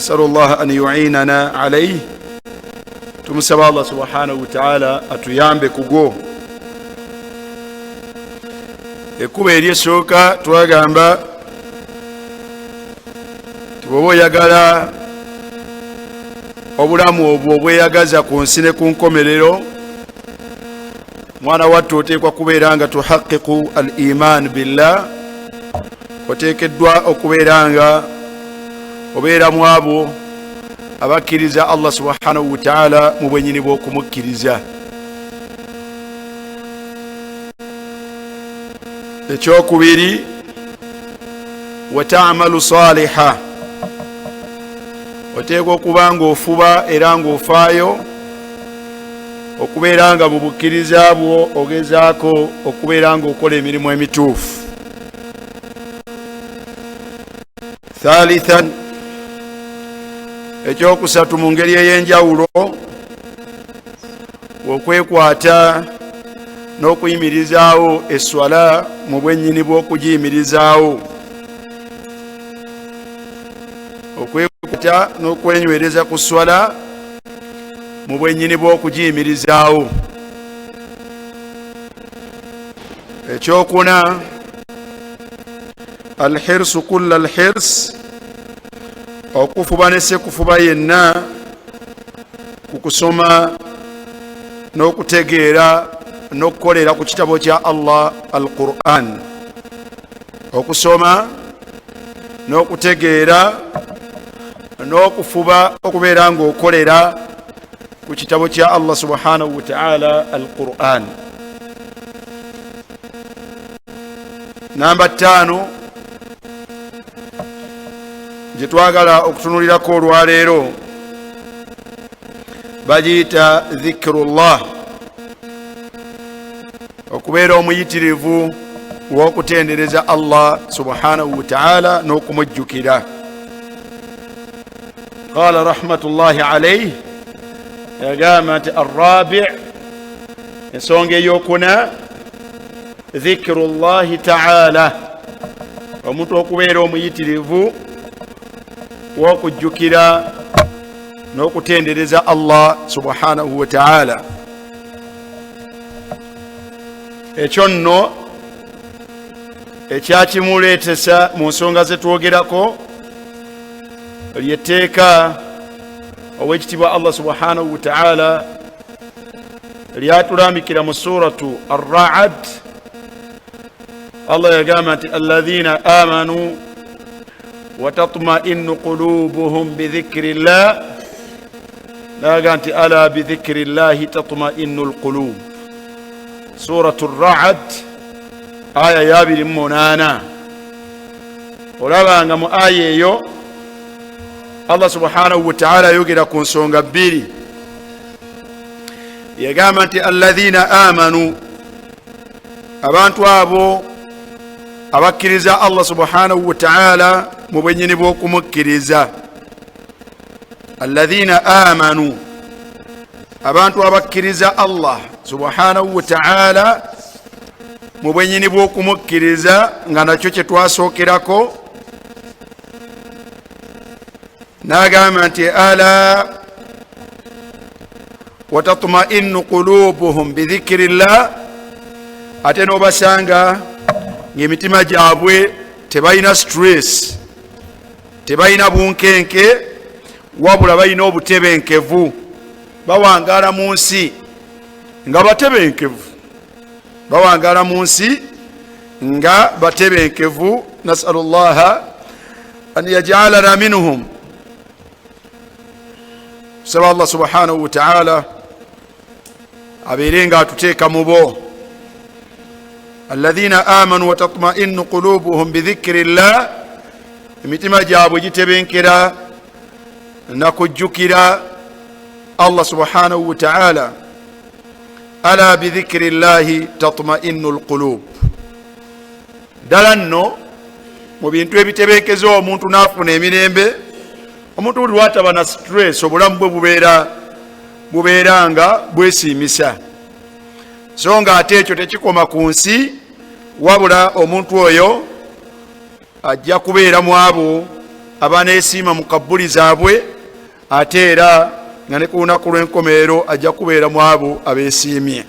نسأل الله أن يعيننا عليه tumusaba Allah subhanahu wa ta'ala atuyambe kugo. Ekuba eryesooka twagamba bw'oba oyagala obulamu obwo obweyagaza ku nsi ne ku nkomerero, mwana wattu oteekwa kubeera nga tuhaqiqu al iman billah, oteekeddwa okubeera nga obeeramu abo abakkiriza Allah subhanahu wa ta'ala mu bwennyini bw'okumukkiriza. Ekyokubiri, wa ta'malu saliha, oteekwa okuba ng'ofuba era ng'ofaayo okubeera nga mu bukkiriza bwo ogezaako okubeera ng'okola emirimu emituufu. Thalithan, ekyokusatu mu ngeri ey'enjawulo, okwekwata n'okuyimirizaawo esswala mu bwennyini bw'okugiyimirizaawo, okwekwata n'okwenywereza ku swala mu bwennyini bw'okugiyimirizaawo. Ekyokuna, alhirsu kulla alhirs, okufuba ne sekufuba yenna ku kusoma n'okutegeera n'okukolera ku kitabo kya Allah al-Qur'an. Okusoma n'okutegeera n'okufuba okubeera ng'okolera ku kitabo kya Allah subhanahu wa ta'ala al-Qur'an. Namba 5 gye twagala okutunulirako olwaleero bagiyita dhikrullah, okubeera omuyitirivu w'okutendereza Allah subhanahu wa ta'ala n'okumujjukira. Qala rahmatullahi alayhi, yagamba nti arrabi', ensonga ey'okuna, dhikrullahi ta'ala, omuntu okubeera omuyitirivu w'okujjukira n'okutendereza Allah subhanahu wa ta'ala. Ekyo nno ekyakimuleetesa mu nsonga ze twogerako lyetteeka ow'ekitiibwa Allah subhanahu wa ta'ala lyatulambikira mu suratu ar-Ra'd. Allah yagamba nti alladhina amanu wa tatma'innu qulubuhum bi dhikrillah, naga nti ala bi dhikrillahi tatma'innu alqulub. Suratu ar-Ra'd aya ya 28. Olabanga mu aya eyo Allah subhanahu wa ta'ala yogera ku nsonga bbiri. Yagamba nti alladhina amanu, abantu abo abakkiriza Allah subhanahu wa ta'ala mu bwennyini bw'okumukkiriza. Alladhina amanu, abantu abakkiriza Allah subhanahu wa ta'ala mu bwennyini bw'okumukkiriza, nga nakyo kye twasookerako. N'agamba nti ala wa tatma'innu qulubuhum bi dhikrillah, ate n'obasanga ng'emitima gyabwe tebalina stress, tebalina bunkenke, wabula balina obutebenkevu, bawangaala mu nsi nga batebenkevu, bawangaala mu nsi nga batebenkevu. Nas'alullaha an yaj'alana minhum. Saba Allah subhanahu wa ta'ala abeere nga atuteeka mu bo. Alladhina amanu wa tatma'innu qulubuhum bi dhikrillah, emitima gyabwe gitebenkera na kujjukira Allah subhanahu wa ta'ala. Ala bi dhikrillahi tatma'innu alqulub. Ddala nno mu bintu ebitebenkeza omuntu n'afuna emirembe, omuntu buli wataba na stress, obulamu bwe bubeera nga bwesiimisa. So nga ate ekyo tekikoma ku nsi, wabula omuntu oyo ajja kubeera mu abo abanesiima mu kabbuli zaabwe, ate era nga ne ku lunaku lw'enkomerero ajja kubeera mu abo abeesiimye.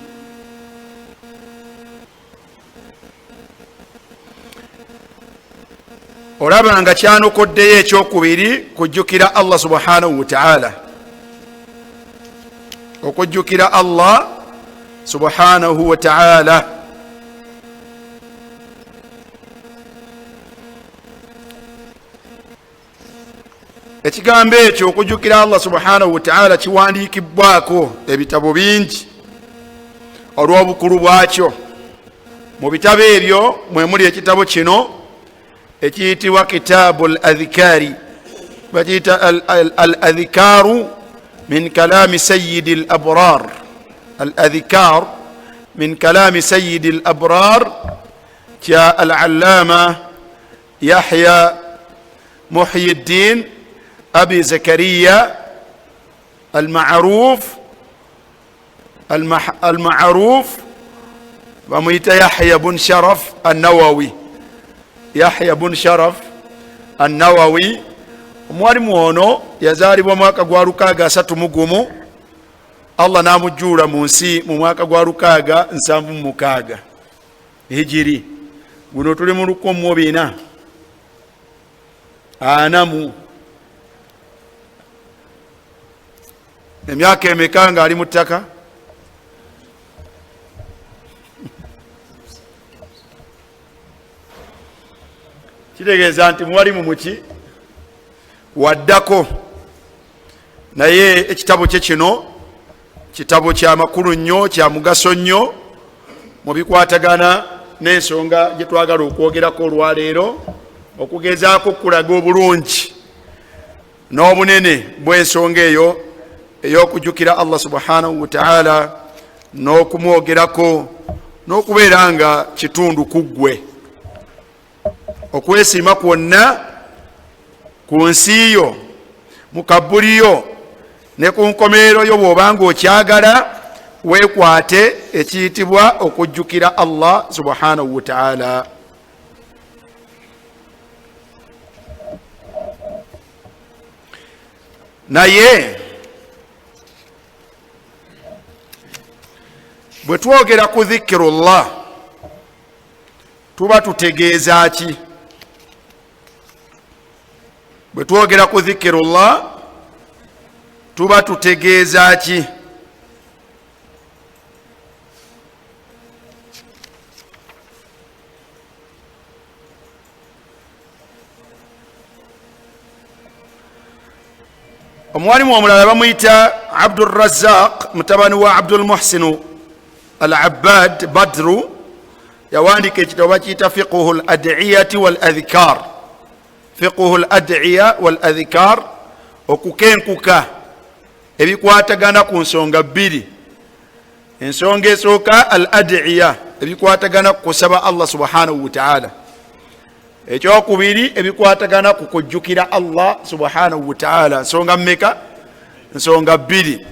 Olaba nga kyanokoddeyo ekyokubiri kujjukira Allah subhanahu wa ta'ala, okujjukira Allah subhanahu wa ta'ala. Ekigambo ekyo okujjukira Allah subhanahu wa ta'ala kiwandiikibbwako ebitabo bingi olw'obukulu bwakyo. Mu bitabo ebyo mwe muli ekitabo kino ekiyitibwa kitaabu al-adhikari, bakiyita al-adhikaru min kalaami sayyidi al-abrar. Al-adhikar min kalaami sayyidi al-abrar kya al-allama Yahya Muhyiddin Abi Zakariya al-ma'ruf bamuyita Yahya bun Sharaf an-Nawawi. Yahya bun Sharaf an-Nawawi omwalimu ono yazaalibwa mwaka gwa 631, Allah n'amujjuula mu nsi mu mwaka gwa 676 hijiri. Guno tuli mu 1440 emyaka emeka nga ali mu ttaka? Kitegeeza nti mwalimu muki waddako. Naye ekitabo kye kino kitabo kya makulu nnyo, kya mugaso nnyo mu bikwatagana n'ensonga gye twagala okwogerako olwaleero, okugezaako okulaga obulungi n'obunene bw'ensonga eyo ey'okujjukira Allah subhanahu wa ta'ala, n'okumwogerako, n'okubeera nga kitundu ku ggwe. Okwesiima kwonna ku nsi yo, mu kabbuli yo, ne ku nkomerero yo bw'obanga okyagala, weekwate ekiyitibwa okujjukira Allah subhanahu wa ta'ala. Naye bwe twogera ku dhikirullah tuba tutegeeza ki? Bwe twogera ku dhikirullah tuba tutegeeza ki? Omwalimu omulala bamuyita Abdul Razzaq mutabani wa Abdul Muhsin al-Abbad Badru, yawandiika ekitabo bakiyita fiqhu al-ad'iyati wal-adhikar. Fiqhu al-ad'iya wal-adhikar, okukenkuka ebikwatagana ku nsonga bbiri. Ensonga esooka al-ad'iya, ebikwatagana ku kusaba Allah subhanahu wa ta'ala. Ekyokubiri ebikwatagana ku kujjukira Allah subhanahu wa ta'ala. Nsonga mmeka? Nsonga bbiri.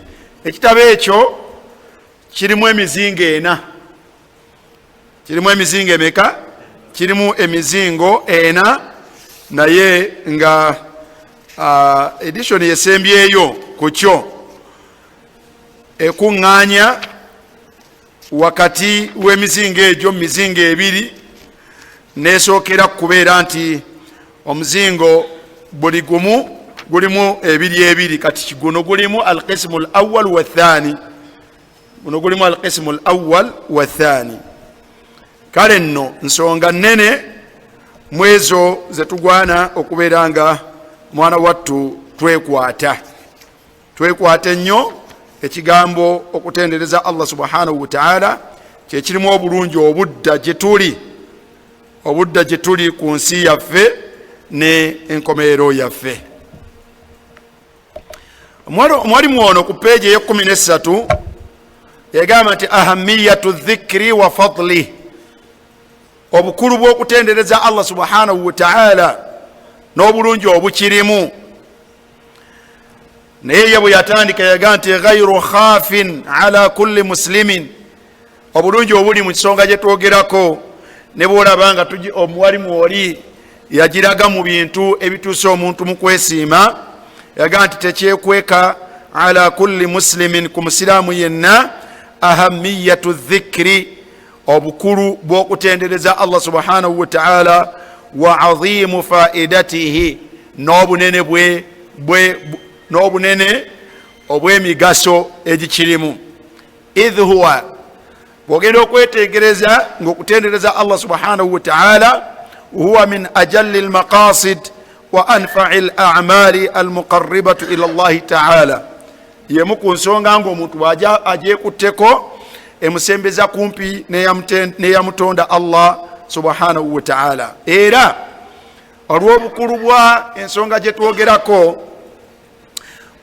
Ekitabo ekyo kirimu emizingo 4. Kirimu emizingo emeka? Kirimu emizingo 4, naye nga edition yesembyeyo ku kyo ekuŋŋaanya wakati w'emizingo egyo mizingo 2, nesookera kubeera nti omuzingo buli gumu gulimu 2 kati guno gulimu al-qismu al-awwal wa thani. Guno gulimu al-qismu al-awwal wa thani. Kale nno nsonga nnene mwezo zetugwana okubeera nga mwana wattu twekwata nnyo ekigambo okutendereza Allah subhanahu wa ta'ala kyekirimu obulungi obudda gye tuli ku nsi yaffe ne enkomerero yaffe. Omwalimu ono ku peegi ey'e13 yagamba nti ahamiyatu dhikri wa fadli, obukulu bw'okutendereza Allah subhanahu wa ta'ala n'obulungi obukirimu. Naye ye bwe yatandika yagamba nti ghayru khafin ala kulli muslimin, obulungi obuli mu kisonga gye twogerako ne bw'olaba nga omuwalimu oli yagiraga mu bintu ebituusa omuntu mu kwesiima. Yaga nti tekyekweka ala kulli muslimin, ku musiraamu yenna, ahamiyatu dhikri, obukulu bw'okutendereza Allah subhanahu wa ta'ala, wa azimu faidatihi, n'obunene obw'emigaso egikirimu. Idh huwa, bwogenda okwetegereza ng'okutendereza Allah subhanahu wa ta'ala, huwa min ajalli almaqasid wa anfa'i al'amali almuqarribatu ila Allah ta'ala, yemu ku nsonga ng'omuntu agyekutteko emusembeza kumpi neyamutonda Allah subhanahu wa ta'ala. Era olw'obukulu bwa ensonga gye twogerako,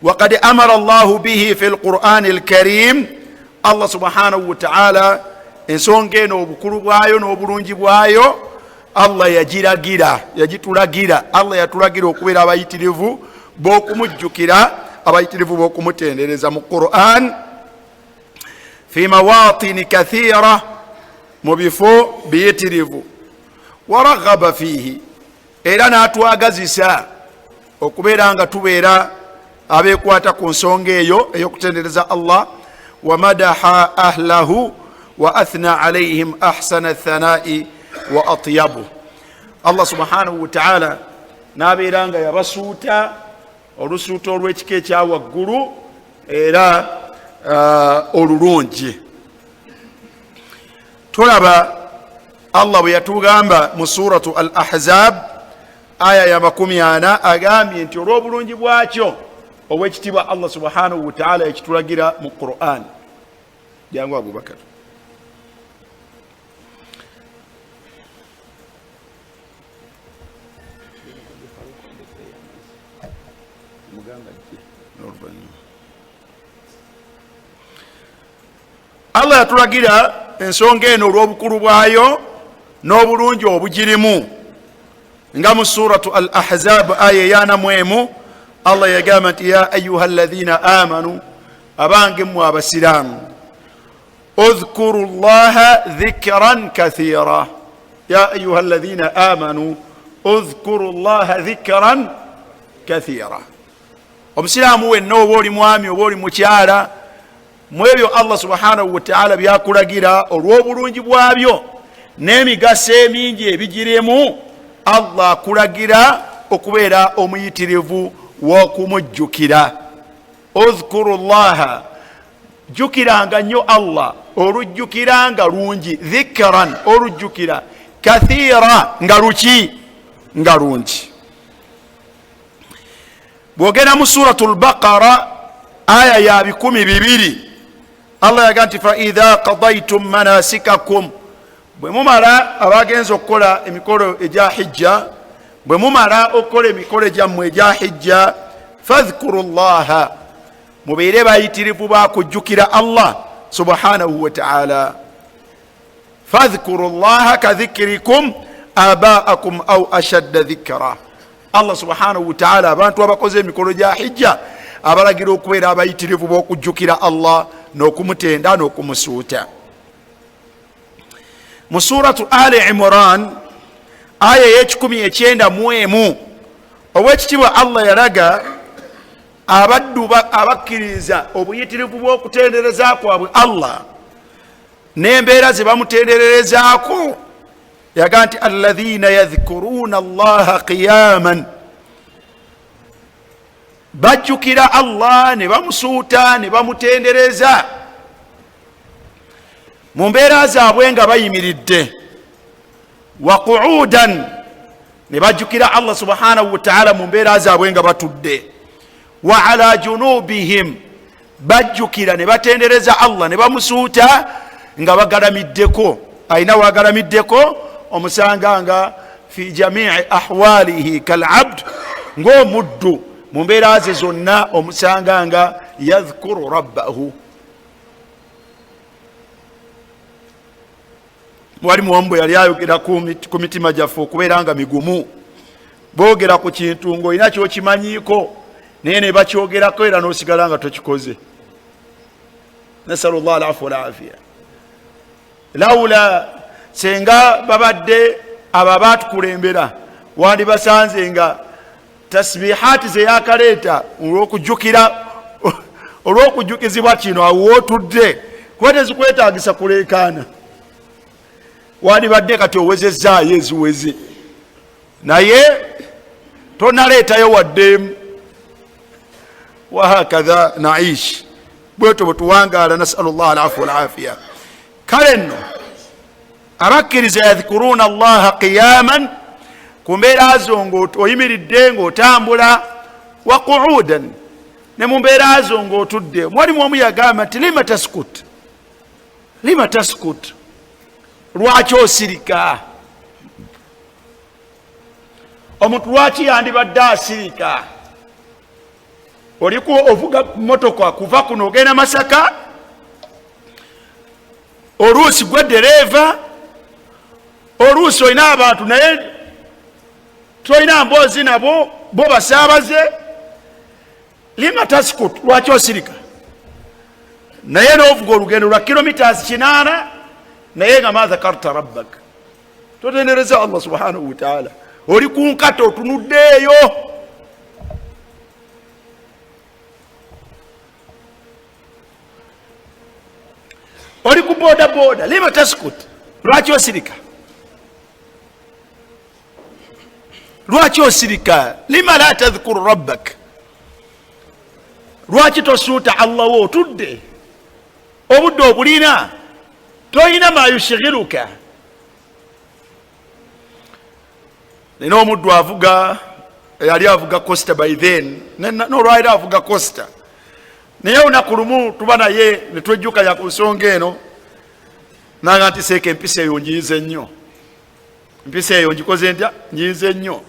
waqad amara Allahu bihi fi al-Qur'ani al-Karim, Allah subhanahu wa ta'ala ensonga eno obukulu bwayo n'obulungi bwayo Allah yagitulagira. Allah yatulagira okubeera abayitirivu b'okumujjukira, abayitirivu b'okumutendereza mu Qur'an, fi mawatini kathira, mu bifo biyitirivu. Waraghaba fihi, era n'atwagazisa okubeera nga tubeera abeekwata ku nsonga eyo ey'okutendereza Allah. Wa madaha ahlahu wa athna alayhim ahsana thanai wa atyabu. Allah subhanahu wa ta'ala n'abeera nga yabasuuta olusuuto olw'ekika ekya waggulu era olulungi. Tulaba Allah bwe yatugamba mu suratu al-Ahzab aya ya 40 agambye nti olw'obulungi bwakyo obw'ekitiibwa Allah subhanahu wa ta'ala yakitulagira mu Qur'an. Jangu Abubakar. Allah yatulagira ensonga eno olw'obukulu bwayo n'obulungi obugirimu, nga mu suratu al-Ahzab aya ey'anamwemu Allah yagamba nti ya ayuha alladhina amanu, abange mmwe abasiraamu, udhkuru llaha dhikran kathira. Ya ayuha alladhina amanu udhkuru llaha dhikran kathira. Omusiraamu wenna oba oli mwami oba oli mukyala, mu ebyo Allah subhanahu wa ta'ala byakulagira olw'obulungi bwabyo n'emigaso emingi ebigirimu, Allah akulagira okubeera omuyitirivu w'okumujjukira. Udhkuru llaha, jjukiranga nnyo Allah, olujjukiranga lungi, dhikran, olujjukira, kathira, nga luki, nga lungi. Bwogenda mu suratu al-Baqara aya ya 200 Allah yaga nti fa idha qadaytum manasikakum, bwe mumala abagenza okukola emikolo egya hijja, bwe mumala okukola emikolo gyammwe egya hijja, fadhkuru llaha, mubeere bayitirivu bakujjukira Allah subhanahu wa ta'ala. Fadhkuru llaha kadhikrikum abaakum aw ashadda dhikra. Allah subhanahu wa ta'ala abantu abakoze emikolo gya hijja abalagira okubeera abayitirivu b'okujjukira Allah n'okumutenda n'okumusuuta. Mu suratu Ali Imran aya y'e191 obw'ekitiibwa Allah yalaga abaddu abakkiriza obuyitirivu bw'okutendereza kwabwe Allah n'embeera ze bamutendererezaako. Yaga nti alladhina yadhkuruna Allaha qiyaman, bajjukira Allah ne bamusuuta ne bamutendereza mu mbeera zaabwe nga bayimiridde. Wa qu'udan, ne bajjukira Allah subhanahu wa ta'ala mu mbeera zaabwe nga batudde. Wa ala junubihim, bajjukira ne batendereza Allah ne bamusuuta nga bagalamiddeko. Ayina wagalamiddeko omusanga nga fi jamii ahwalihi kal'abd, ng'omuddu mu mbeera ze zonna omusanga nga yadhkuru rabbahu. Mwalimu wamwe yali ayogera ku mitima gyaffe okubeera nga migumu. Boogera ku kintu ng'olina ky'okimanyiiko naye ne bakyogerako era n'osigala nga tokikoze. Nasalu llah al-afwa wal-afiya. Lawula senga babadde abo abatukulembera wandi basanze nga tasbihati ze yakaleta olw'okujjukizibwa kino awootudde kuba tezikwetagisa kuleekaana. Wandibadde kati owezezaayo eziweze naye tonaleetayo waddeemu. Wahakadha naish, bweto bwetuwangaala. Nasalu llah alafu walafiya. Kale nno abakkiriza yadhkuruna allaha qiyaman, ku mbeera zo ng'oyimiridde ng'otambula, wa qu'udan, ne mu mbeera zo ng'otudde. Mwalimu omu yagamba nti lima taskut, lwaki osirika? Omuntu lwaki yandibadde asirika? Oliko ovuga motoka kuva kuno ogenda Masaka, oluusi gwe dereeva, oluusi olina abantu naye tolina mboozi nabo, bo basaabaze. Lima taskut, lwaki osirika? Naye n'ovuga olugendo lwa kilometers 8 naye nga ma dhakarta rabbak, totendereza Allah subhanahu wa ta'ala. Oli ku nkata otunuddeeyo. Oli ku boda boda. Lima taskut, lwaki osirika? Lwaki osirika? Lima la tadhkuru rabbak, lwaki tosuuta Allah wo otudde? Obudde obulina, toyina ma yushghiluka. Nina omuddu avuga, yali avuga Costa by then, n'olwaliro avuga Costa. Naye olunaku lumu tuba naye ne twejjukanya ku nsonga eno, nanga nti seeka empisa eyo njiyize nnyo. Empisa eyo njikoze ntya? Njiyize nnyo.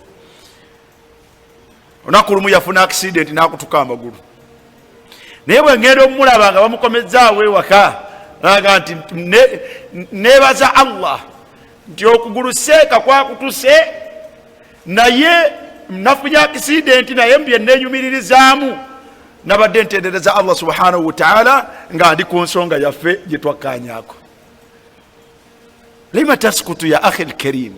Olunaku lumu yafuna accident n'akutuka amagulu. Naye bwe ngenda omulaba nga bamukomezzaawo ewaka, nanga nti neebaza Allah nti okugulu seeka kwakutuse, naye nafunye accident naye mbye neenyumiririzaamu. Nabadde ntendereza Allah subhanahu wa ta'ala nga ndi ku nsonga yaffe gye twakkaanyaako. Lima taskutu ya akhi al-karim.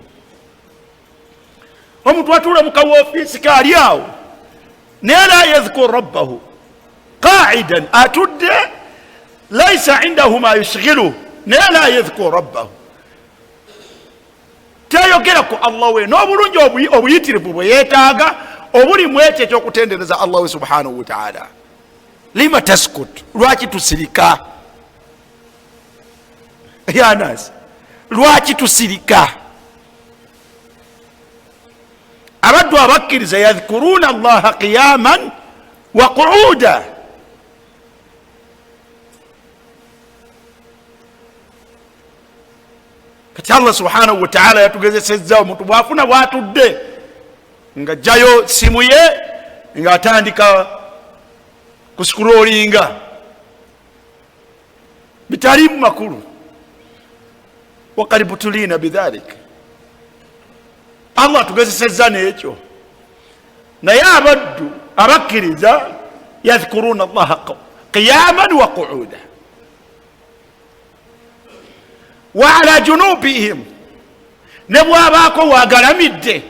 Omuntu atuula mu kawofiisi kaali awo naye la yadhkur rabbahu qa'idan, atudde laysa indahu ma yushghiluhu, naye la yadhkur rabbahu, tayogera ku Allah we n'obulungi obuyitirivu bwe yeetaaga obuli mu ekyo ekyokutendereza Allah we subhanahu wa ta'ala. Lima taskut, lwaki tusirika? Ya nas, lwaki tusirika? Abaddu abakkiriza yadhkuruna allaha qiyaman wa qu'uda. Kati Allah subhanahu wa ta'ala yatugezesezza omuntu bwafuna bwatudde nga jjayo simu ye nga atandika kuscrollinga bitalimu makulu. Waqad butulina bidhalik. Allah atugezesezza n'ekyo. Naye abaddu abakkiriza yadhkuruna allaha qiyaman wa qu'uda wa ala junubihim, ne bwabaako wagalamidde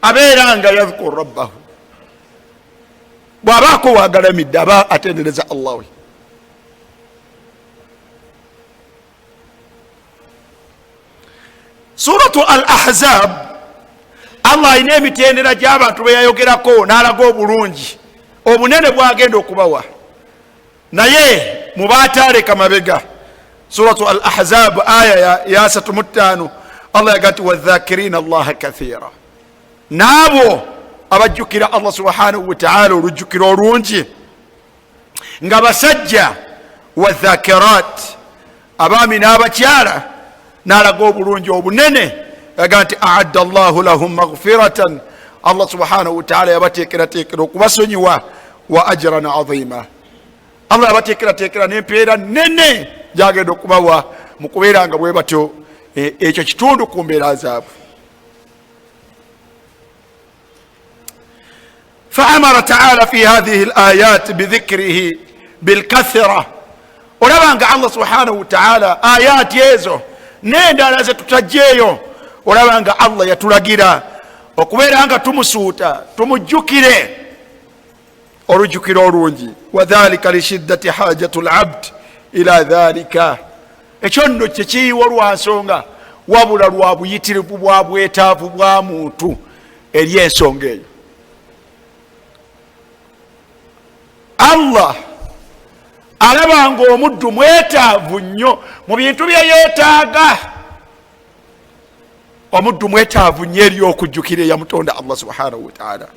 abeera nga yadhkuru rabbahu. Bwabaako wagalamidde aba atendereza Allah we. Suratu al-Ahzab, Allah alina emitendera gy'abantu be yayogerako n'alaga obulungi obunene bwagenda okubawa, naye mubaataaleka mabega. Suratu al-Ahzab aya ya 35, Allah yagati wadhakirina allaha kathira, n'abo abajjukira Allah subhanahu wa ta'ala olujjukiro olungi, nga basajja wadhakirat, abaami n'abakyala, n'alaga obulungi obunene. Yaga nti a'adda Allahu lahum maghfiratan, Allah subhanahu wa ta'ala yabateekerateekera okubasonyiwa, wa ajran azima, Allah yabateekerateekera n'empeera nene gyagenda okubawa mu kubeera nga bwe batyo ekyo kitundu ku mbeera zaabwe. فأمر تعالى في هذه الآيات بذكره بالكثرة. olabanga Allah subhanahu wa ta'ala ayat yezo nenda alaze tutajeyo, olabanga Allah yatulagira okubeera nga tumusuuta tumujjukire olujjukiro olungi. Wadhalika lishiddati hajatu labd ila dhalika, ekyo nno kyekiyiwa lwa nsonga wabula lwa buyitirivu bwa bwetaavu bwa muntu eri ensonga eyo. Allah alaba nga omuddu mwetaavu nnyo mu bintu bye yeetaaga. Omuddu mwetaavu nnyo eri okujjukira eyamutonda Allah subhanahu wa ta'ala.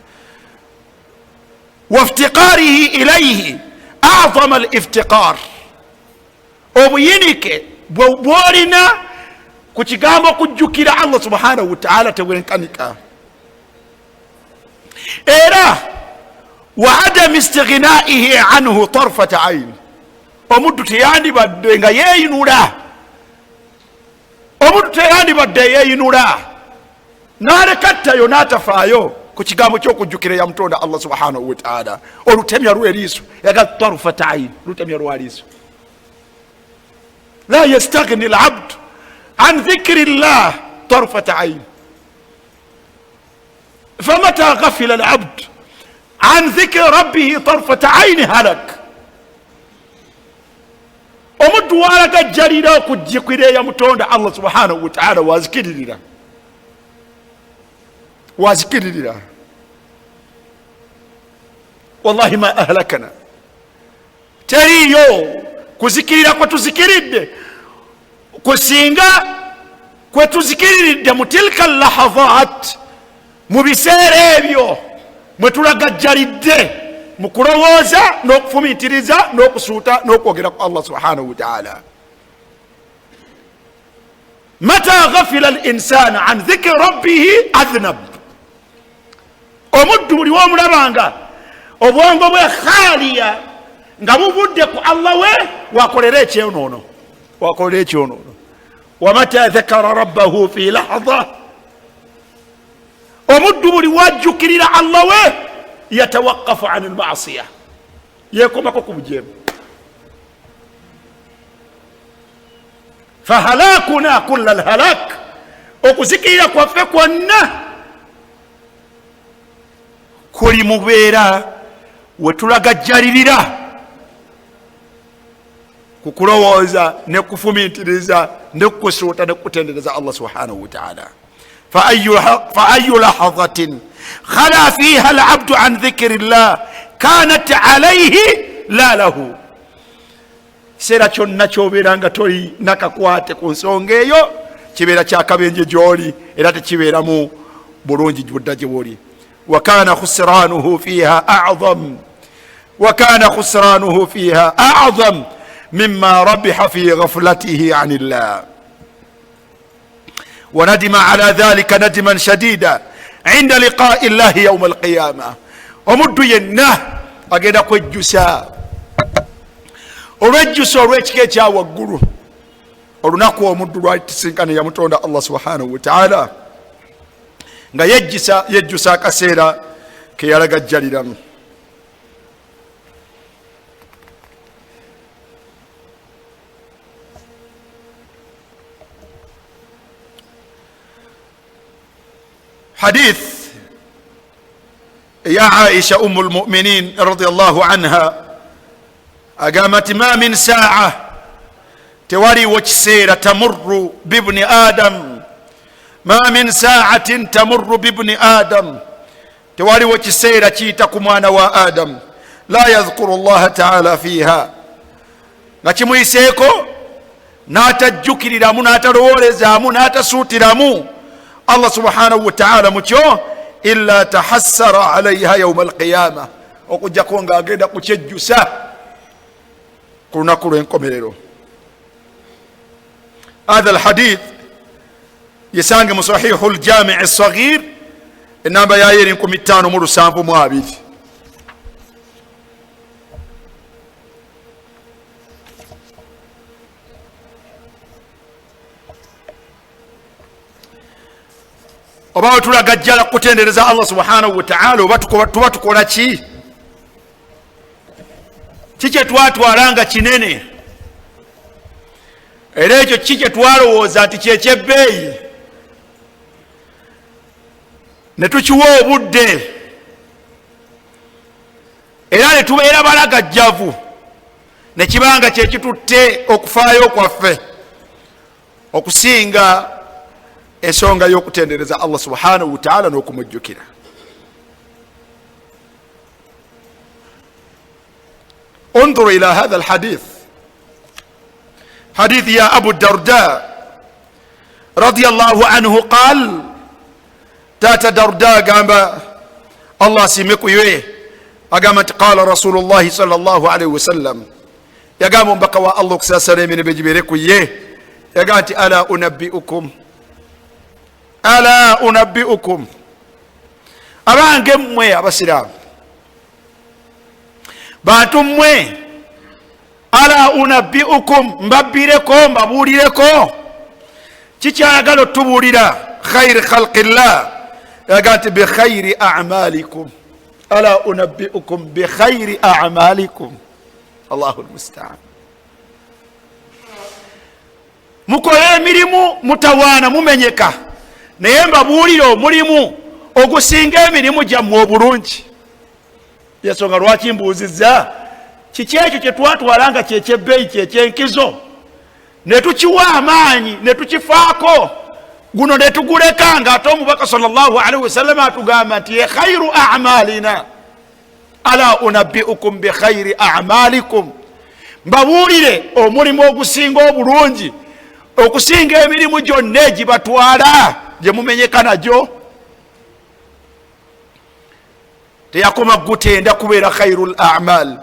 Waftiqarihi ilayhi a'zama al-iftiqar, obuyinike bwolina ku kigambo kujjukira Allah subhanahu wa ta'ala tebwenkanika. Era wa adam istighnaihi anhu tarfata ayn, omuddu teyandibadde nga yeeyinula, omuddu teyandibadde yeeyinula n'alekattayo n'atafaayo ku kigambo ky'okujjukira eyamutonda Allah subhanahu wa ta'ala. Olutemya lw'eriiso yaga tarfata ayn, lutemya lwa liiso. La yastaghni al-abd an dhikri llah tarfata ayn, famata ghafila al-abd an dhikri rabbihi tarfata ayn halak. Omuddu walagajjalira okujjukira eyamutonda Allah subhanahu wa ta'ala wazikiririra, wazikiririra. Wallahi ma ahlakana, teriyo kuzikirira kwe tuzikiridde kusinga kwe tuzikiriridde mu tilka lahadhat, mu biseera ebyo mwe tulagajjalidde mu kulowooza n'okufumiitiriza n'okusuuta n'okwogera ku Allah subhanahu wa ta'ala. Mata ghafila al-insanu an dhikri rabbihi adhnab, omuddu buli w'omulabanga obwongo bwe khaliya nga buvudde ku Allah we wakolera ekyonoono, wakolera ekyonoono. Wa mata dhakara rabbahu fi lahadha, omuddu buli wajjukirira Allah we yatawaqqafu an al-ma'siyah, yekomako ku bujeemu. Fahalakuna kulla al-halak, okuzikirira kwaffe kwonna kuli mubeera wetulagajjalirira kukulowooza ne kufumiitiriza ne kusuuta ne kutendereza Allah subhanahu wa ta'ala. fa ayu lahadhatin khala fiha al-abdu an dhikri llah kanat alayhi la lahu, kiseera kyonna kyobeera nga toli nakakwate ku nsonga eyo kibeera kyakabenje gy'oli era tekibeeramu bulungi budda gye buli. وكان خسرانه فيها أعظم مما ربح في غفلته عن الله. وندم على ذلك ندما شديدا عند لقاء الله يوم القيامة. omuddu yenna agenda kwejjusa olwejjusa olw'ekika ekyawaggulu olunaku omuddu lwatisinkana yamutonda Allah subhanahu wa ta'ala nga yejjusa akaseera ke yalagajjaliramu. حديث يا عائشة أم المؤمنين رضي الله عنها أقامت ما من ساعة تواري وكسيرة تمر بابن آدم، ما من ساعة تمر بابن آدم تواري وكسيرة تيتكم أنا وآدم لا يذكر الله تعالى فيها، لكن يسيكو ناتجوكي لرامو ناترولزامو ناتسوترامو Allah subhanahu wa ta'ala mutyo illa tahassara alayha yawm al-qiyamah, okujjako nga agenda kukyejjusa ku lunaku lw'enkomerero. Hadha al-hadith yesange mu sahihu al-jami' as-saghir enamba yayo eri 572. oba tulagajjala kutendereza Allah subhanahu wa ta'ala oba tuba tukola ki? Kiki twatwalanga kinene era ekyo kiki twalowooza nti kyekyebbeeyi? ne tukiwa obudde era ne tubeera balagajjavu ne kibanga kyekitutte okufaayo kwaffe okusinga ensonga y'okutendereza Allah subhanahu wa ta'ala n'okumujjukira. انظروا إلى هذا الحديث، حديث يا أبو الدرداء رضي الله عنه قال تات درداء قام الله سيمكو يويه أقامت قال رسول الله صلى الله عليه وسلم يقام بقوا الله كساسر من بجبيركو يه يقامت ألا أنبئكم أبان قموا يا بسلام batumwe ala unabbiukum mbabireko mbabulireko kikyayagala otubulira khayri khalqillah yagati bi khayri a'malikum ala unabbiukum bi khayri a'malikum Allahu almusta'an. Mukole emirimu mutawaana mumenyeka naye mbabulira omulimu ogusinga emirimu gyammwe obulungi. Yasonga lwaki mbuuzizza kiki ekyo kye twatwalanga kyekyebeeyi kyekyenkizo ne tukiwa amaanyi ne tukifaako guno ne tuguleka nga ate omubaka sallallahu alaihi wasallam atugamba nti ye khayru a'malina ala unabbiukum bi khayri a'malikum mbabuulire omulimu ogusinga obulungi okusinga emirimu gyonna egibatwala gye mumenyeka nagyo. Teyakoma gutenda kubeera khairul a'mal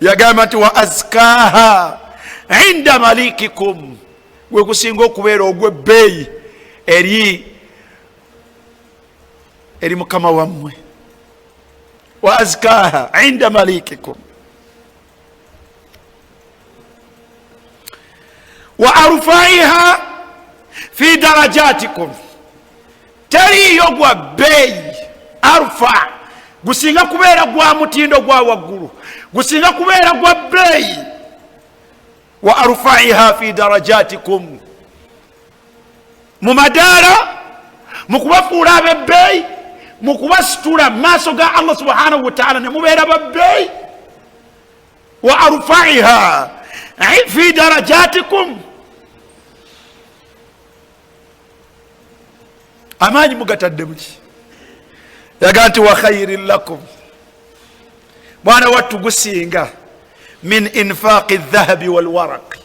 yagamba nti wa azkaha inda malikikum gwe kusinga okubeera ogw'ebbeeyi eri mukama wammwe. Wa azkaha inda malikikum wa arfaiha fi darajatikum teriyo gwa bbeeyi arfa gusinga kubeera gwa mutindo gwa waggulu gusinga kubeera gwa bbeeyi. Wa arfaiha fi darajatikum mu madaala mukubafuula ab'ebbeeyi mukubasitula mu maaso ga Allah subhanahu wa ta'ala ne mubeera babbeeyi. Wa arfaiha fi darajatikum amaanyi mugatadde muki yaga nti wa khairin lakum bwana wattu gusinga min infaqi dhahabi walwaraq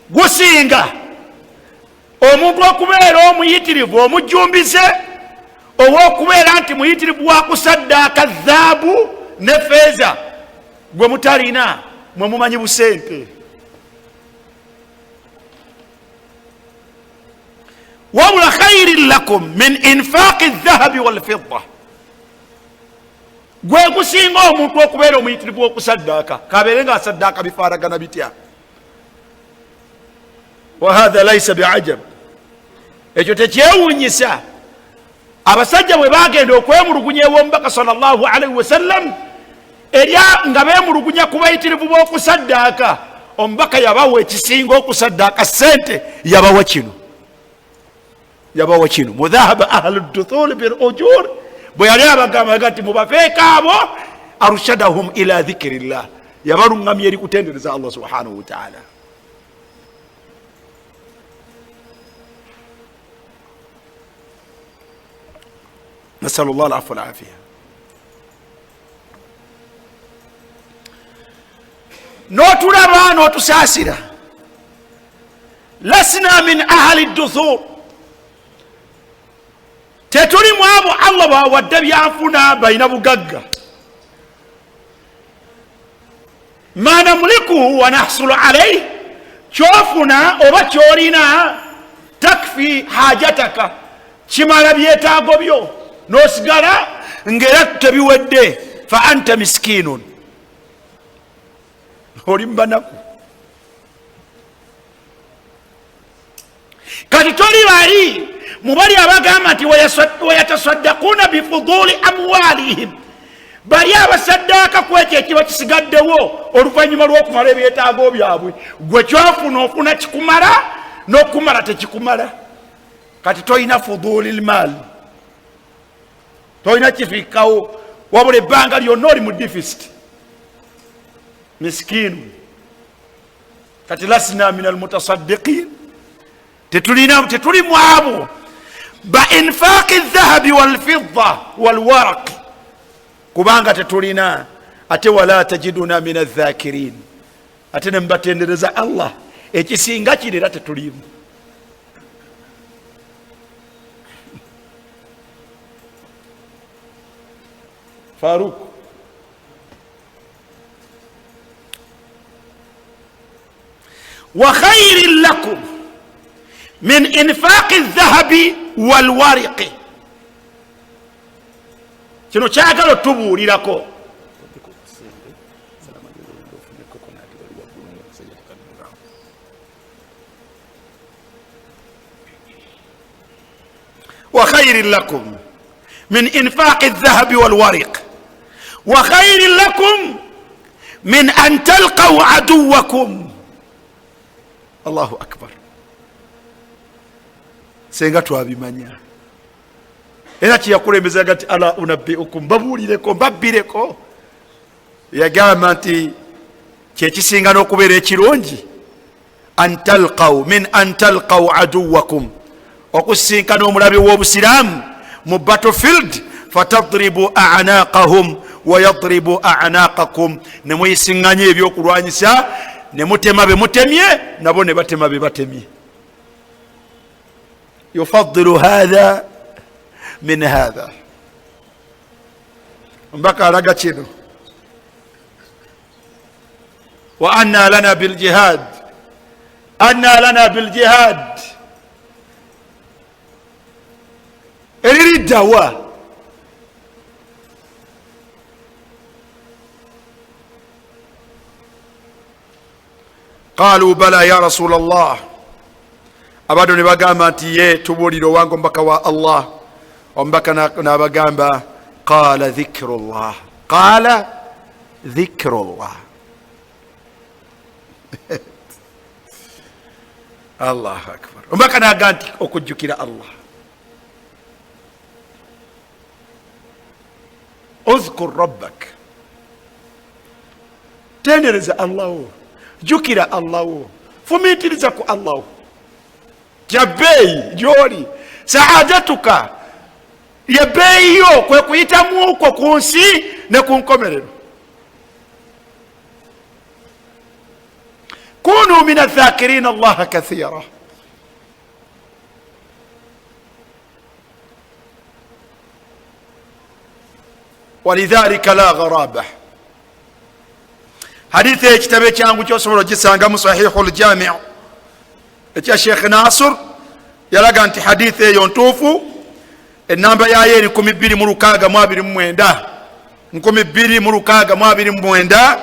gusinga omuntu okubeera omuyitirivu omujjumbize ow'okubeera nti muyitirivu wakusaddaaka dhaabu ne feeza gwe mutalina mwe mumanyi busente. wabula khairin lakum min infaqi dhahabi walfidda gwe gusinga omuntu okubeera omuyitirivu w'okusaddaaka kabeere nga asaddaaka bifaaragana bitya. wa hatha laysa bi'ajab ekyo tekyewuunyisa. abasajja bwe bagenda okwemulugunya ew'omubaka sallallahu alaihi wasallam nga beemulugunya ku bayitirivu b'okusaddaaka omubaka yabawa ekisinga okusaddaaka sente yabawa kino mudhahaba ahlu duthul bil ujur bwe yali abagamba nti mubafeeka abo arshadahum ila dhikrillah yabalungamya eri kutendereza Allah subhanahu wa ta'ala. nasalullah al-afwa wal-afiya. n'otulaba n'otusaasira lasna min ahli duthur tetuli mu abo Allah bawadde byanfuna balina bugagga. ma namulikuhu wa nahsulu alayhi kyofuna oba kyolina takfi hajataka kimala byetaago byo n'osigala ng'era tebiwedde fa anta miskinun oli mbanaku. kati toli bali mubali abagamba nti wayatasaddaquna bifuduli amwalihim bali abasaddaaka ku ekyo ekiba kisigaddewo oluvannyuma lw'okumala ebyetaago byabwe. gwe kyofuna ofuna kikumala n'okumala tekikumala. kati toyina fuduli lmal, toyina kifikawo, wabula ebbanga lyonna oli mu deficit miskinu. kati lasna min almutasaddiqin, tetuli mu abo ba infaqi dhahabi walfidda walwaraq, kubanga tetulina. ate wala tajiduna min adhakirin, ate nembatendereza Allah ekisinga kiri era tetulimu. Faruk, wa khairin lakum min infaqi dhahabi walwariqi. kino kyagala tubuulirako. وخير لكم من إنفاق الذهب والورق وخير لكم من أن تلقوا عدوكم. الله أكبر. senga twabimanya era kiyakulembeza gati ala unabbiukum, babuulireko mbabbireko. yagamba nti kyekisinga n'okubeera ekirungi min an talqaw aduwakum, okusinkana omulabe w'obusiraamu mu battlefield, fatadribu a'naqahum wa yadribu a'naqakum, ne muyisiŋŋanya ebyokulwanyisa, ne mutema be mutemye, nabo ne batema be batemye. yufaddilu hadha min hadha. mbaka alaga kino, wa anna lana biljihad, anna lana biljihad eririddawa. qalu bala ya rasul allah, abantu ne bagamba nti ye tubuulire owange omubaka wa Allah. omubaka n'abagamba qala dhikrullah, qala dhikrullah. allahu akbar. omubaka n'agamba nti okujjukira Allah. uzkur rabbak, tendereza Allahu, jukira Allahu, fumiitiriza ku Allahu. jabbeeyi gyoli, saadatuka yebbeeyi yo kwe kuyitamu okwo ku nsi ne ku nkomerero. kunu min adh-dhakirina Allaha kathira. ولذلك لا غرابة. حديث ekitabo ekyangu kyosobola ogisanga mu sahihu ljami ekya Sheikh Nasr, yalaga nti hadith eyo ntuufu, enamba yayo eri 2629, 2629.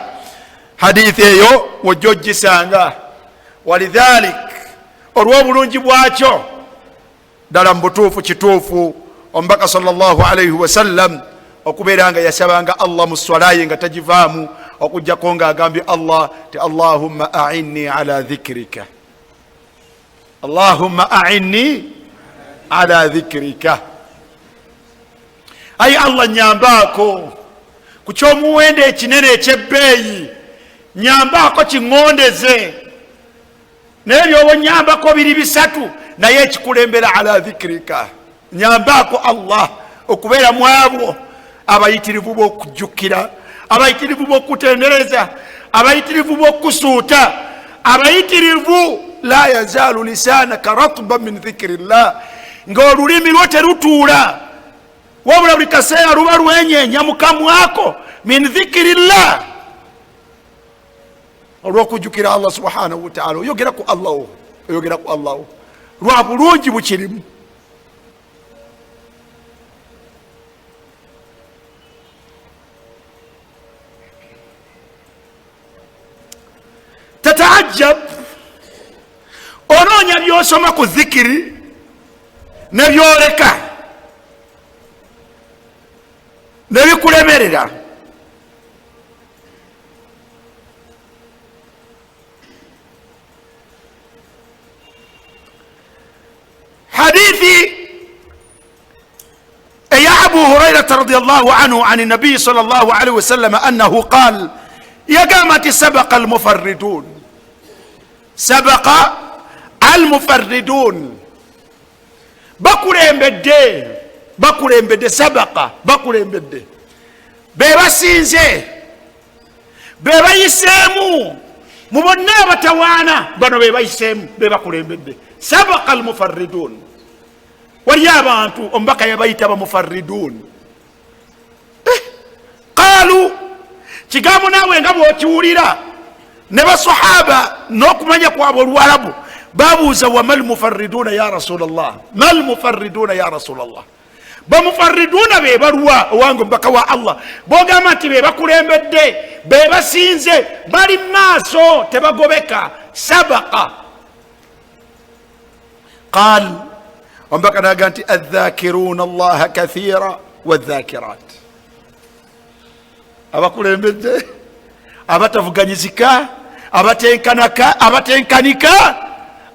hadith eyo wojja ogisanga. walidhalik, olw'obulungi bwakyo ddala mu butuufu kituufu omubaka sallallahu alayhi wasallam okubeera nga yasabanga Allah mu swalaye nga tagivaamu, okujjako nga agambye Allah ti Allahumma a'inni ala dhikrika, Allahumma a'inni ala dhikrika. ayi Allah nyambaako ku kyomuwendo ekinene ekyebbeeyi, nyambaako kiŋŋondeze, naye byoba nyambako biri bisatu naye ekikulembera ala dhikrika. nyambaako Allah okubeera mu abo abayitirivu b'okujjukira, abayitirivu b'okutendereza, abayitirivu b'okusuuta, abayitirivu la yazaalu lisaanaka ratban min dhikirillah, ng'olulimi lwo terutuula wabula buli kaseera luba lwenyeenya mu kamwako min dhikirillah, olw'okujjukira Allah subhanahu wa ta'ala. oyogera ku Allah, oyogera ku Allah lwa bulungi bukirimu. tataajab, onoonya byosoma ku dhikiri ne byoleka ne bikulemerera. hadithi رضي الله عنه عن النبي صلى الله عليه وسلم أنه قال يا قامت سبق المفردون سبق المفردون bakulembedde sabaka bakulembedde bebasinze bebayiseemu mu bonna abatawaana bano bebayiseemu bebakulembedde sabaka almufarridun waliyo abantu omubaka yabayita bamufarridun qaalu kigambo naawe nga bwokiwulira ne basahaba n'okumanya kwabwe oluwarabu babuuza wa mal mufarriduna ya rasulallah mal mufarriduna ya rasulallah bamufarriduna be baluwa owange omubaka wa allah bogamba nti be bakulembedde be basinze bali maaso tebagobeka sabaka qaal omubaka naga nti adhakiruna allaha kathira wadhakirat abakulembedde abatavuganyizika abatenkanika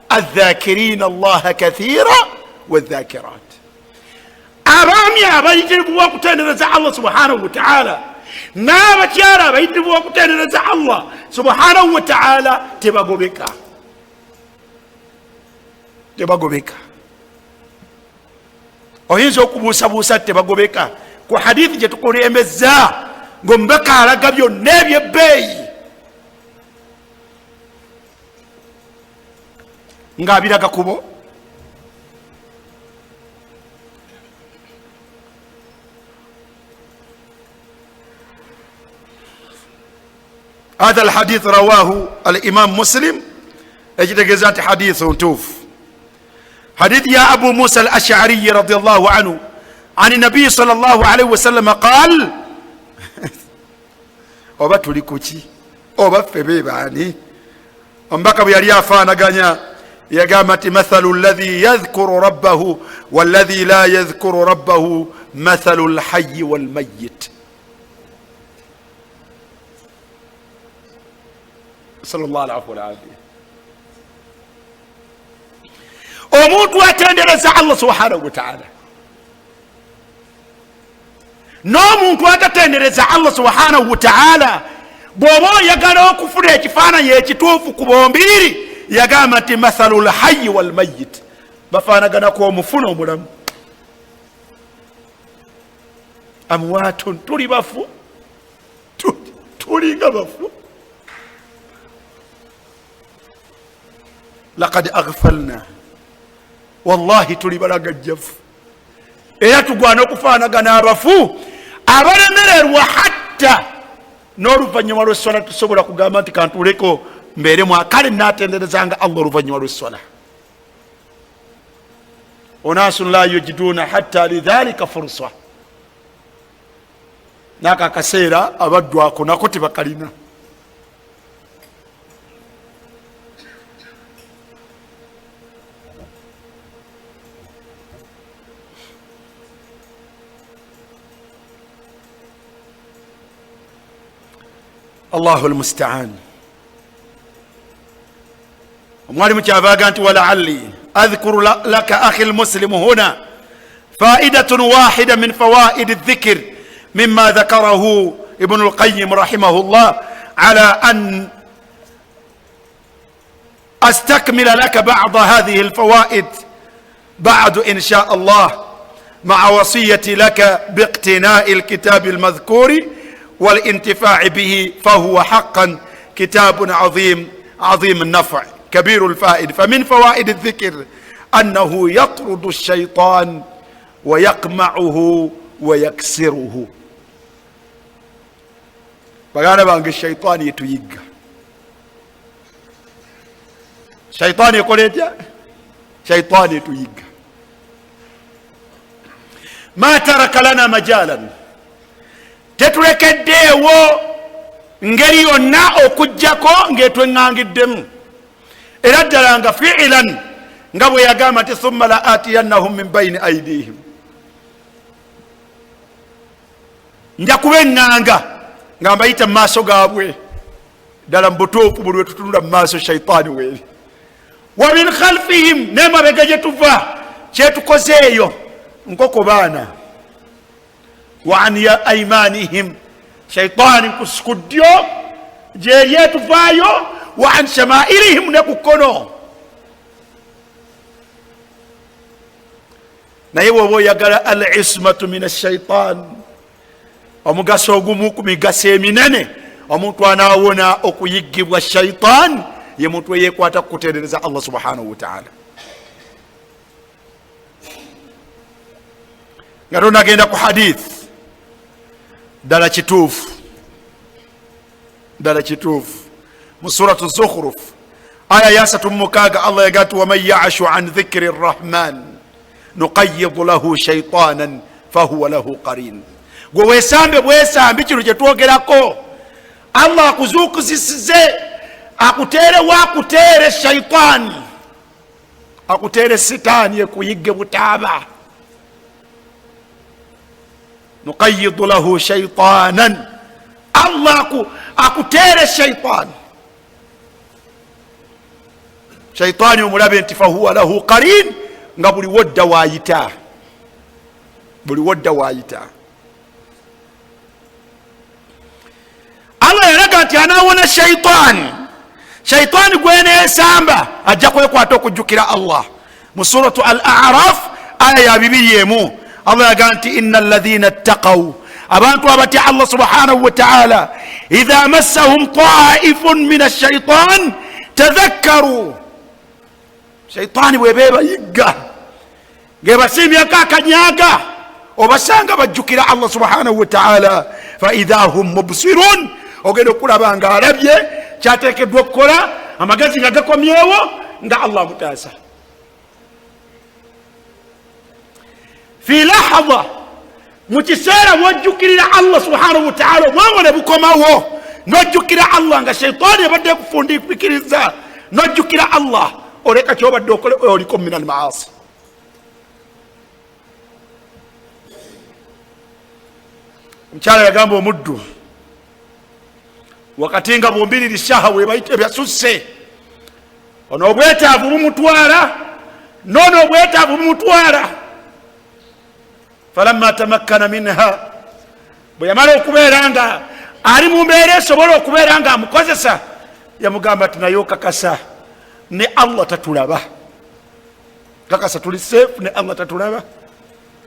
adhakirina allaha kathira wadhakirat abaami abayitirivu okutendereza allah subhanahu wataala n'abakyala abayitirivu okutendereza allah subhanahu wataala tebagobeka oyinza okubuusabuusa tebagobeka ku hadithi gyetukulembeza ng'omubaka alaga byonna ebyebbeeyi ng'abiraga kubo هذا الحديث رواه الإمام مسلم اجتغزات حديث توف حديث يا أبو موسى الأشعري رضي الله عنه عن النبي صلى الله عليه وسلم قال oba tuli kuki oba ffe bebaani omubaka bwe yali afaanaganya yagamba nti mathalu alladhi yadhkuru rabbahu walladhi la yadhkuru rabbahu mathalu alhayyi walmayyit sallallahu alaihi wa sallam omuntu atendereza allah subhanahu wa ta'ala n'omuntu atatendereza allah subhanahu wa ta'ala bw'oba oyagala okufuna ekifaananyi ekituufu ku bombiri yagamba nti mathalu lhayyi walmayit bafaanaganaku omufu n'omulamu amwaatun tuli bafu tulinga bafu laqad aghfalna wallahi tuli balagajjafu era tugwana okufaanagana abafu abalemererwa hatta n'oluvannyuma lw'essola tusobola kugamba nti kantuleko mbeeremu akale naatenderezanga allah oluvannyuma lw'essola onaasun la yujiduuna hatta lidhalika fursa naako akaseera abaddwako nako tebakalina الله المستعان ومعلم كافاقانت ولعلي أذكر لك أخي المسلم هنا فائدة واحدة من فوائد الذكر مما ذكره ابن القيم رحمه الله على أن أستكمل لك بعض هذه الفوائد بعد إن شاء الله مع وصيتي لك باقتناء الكتاب المذكور والانتفاع به فهو حقا كتاب عظيم النفع كبير الفائد فمن فوائد الذكر أنه يطرد الشيطان ويقمعه ويكسره فقال بانك الشيطان يتويق الشيطان يقول ايه شيطان يتويق ما ترك لنا مجالا tetulekeddeewo ngeri yonna okujjako ng'etweŋŋangiddemu era ddala nga fiilan nga bwe yagamba nti thumma la atiyannahum min bayni aidihim nja kubeŋŋanga nga mbayita mu maaso gaabwe ddala mu butuufu buli we tutunula mu maaso shaitaani weeri wa min khalfihim n'emabega gye tuva kyetukozeeyo nkoko baana wa an aymanihim shaitani kuskudyo jeyetu vayo wa an shamailihim ne kukono. naye bwoba oyagala al ismatu min ashaitan omugaso ogumu ku migaso eminene omuntu anaawona okuyiggibwa shaitan ye muntu eyekwata kukuterereza Allah subhanahu wa ta'ala. nga tonagenda ku hadith ddala kituufu mu suratu Zukhruf aya ya 36 Allah yagati waman ya'ashu an dhikri rrahman nuqayyidu lahu shaitanan fahuwa lahu qarin. gwe weesambe bwesambi kino kyetwogerako Allah akuzukuzisize akutere wakutere shaitani akutere sitaani ekuyigge butaaba. nuqayyidu lahu shaitanan Allah akutere shaitani shaitani omulabe nti fahuwa lahu qarin nga buli wodda waayita. Allah yalaga nti anaawona shaitani gweneesamba ajja kwekwata okujjukira Allah. mu suratu al-A'raf aya ya 2 Allah yaga nti inna alladhina ittaqaw abantu abatya Allah subhanahu wa ta'ala idha massahum ta'ifun min ash-shaytan tadhakkaru. shaitani bwebeba yigga ngebasimyako akanyaga obasanga bajjukira Allah subhanahu wa ta'ala fa idha hum mubsirun ogenda okulaba nga alabye kyateekeddwa okukola amagezi nga gakomyewo nga Allah mutaasa. fi lahadha mu kiseera wojjukirira Allah subhanahu wa ta'ala obwongo ne bukomawo nojjukira Allah nga shaitani yabadde kufundikiriza nojjukira Allah oleka kyobadde okole oliko min al-maasi. omukyala yagamba omuddu wakati nga bombiriri shaha webayita ebyasusse ono obwetaavu bumutwala nono obwetaavu bumutwala. falamma tamakkana minha bwe yamala okubeera nga ali mu mbeera esobola okubeera nga amukozesa yamugamba ati naye okakasa ne Allah tatulaba kakasa tuli safe ne Allah tatulaba.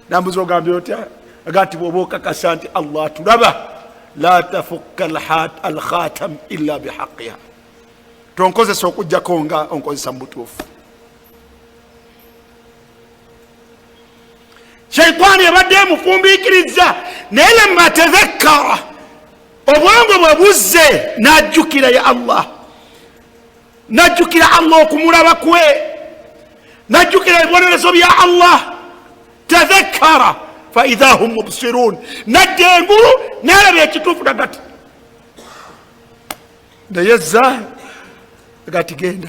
nambuza ogambye otya aga nti bwoba okakasa nti Allah atulaba la tafukka al-khatam illa bihaqqiha tonkozesa okujjako nga onkozesa mu butuufu. shaitani yabadde mufumbiikiriza naye lamma tadhakkara obwongo bwe buzze n'ajjukira ya Allah najjukira Allah okumulaba kwe najjukira ebibonerezo bya Allah tadhakkara fa idha hum mubsirun nadda engulu n'alaba ekituufu nagati nayezza agati genda.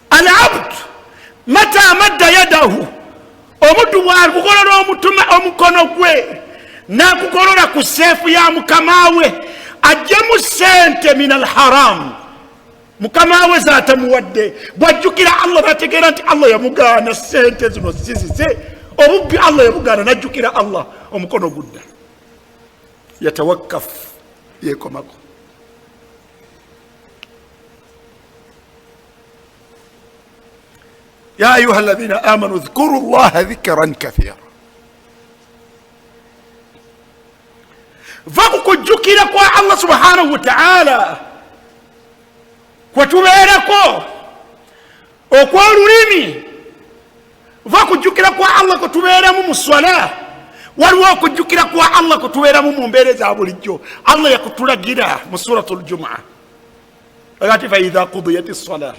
al-abd mata madda yadahu omuddu bwakugolola omukono gwe nakugolola ku seefu ya mukamawe ajjemu sente min al-haram mukamawe zatamuwadde bwajjukira Allah nategeera nti Allah yamugaana sente zino sizize obubbi Allah yamugaana najjukira Allah omukono gudda yatawakkaf yekomako. يا أيها الذين آمنوا اذكروا الله ذكرا كثيرا. vakukujjukira kwa Allah subhanahu wa ta'ala kwetubeerako okw'olulimi vakujjukira kwa Allah kwetubeeramu mu swala waliwo okujjukira kwa Allah kwetubeeramu mu mbeera za bulijjo. Allah yakutulagira mu suratul Jumu'ah agati fa idha qudiyati as-salah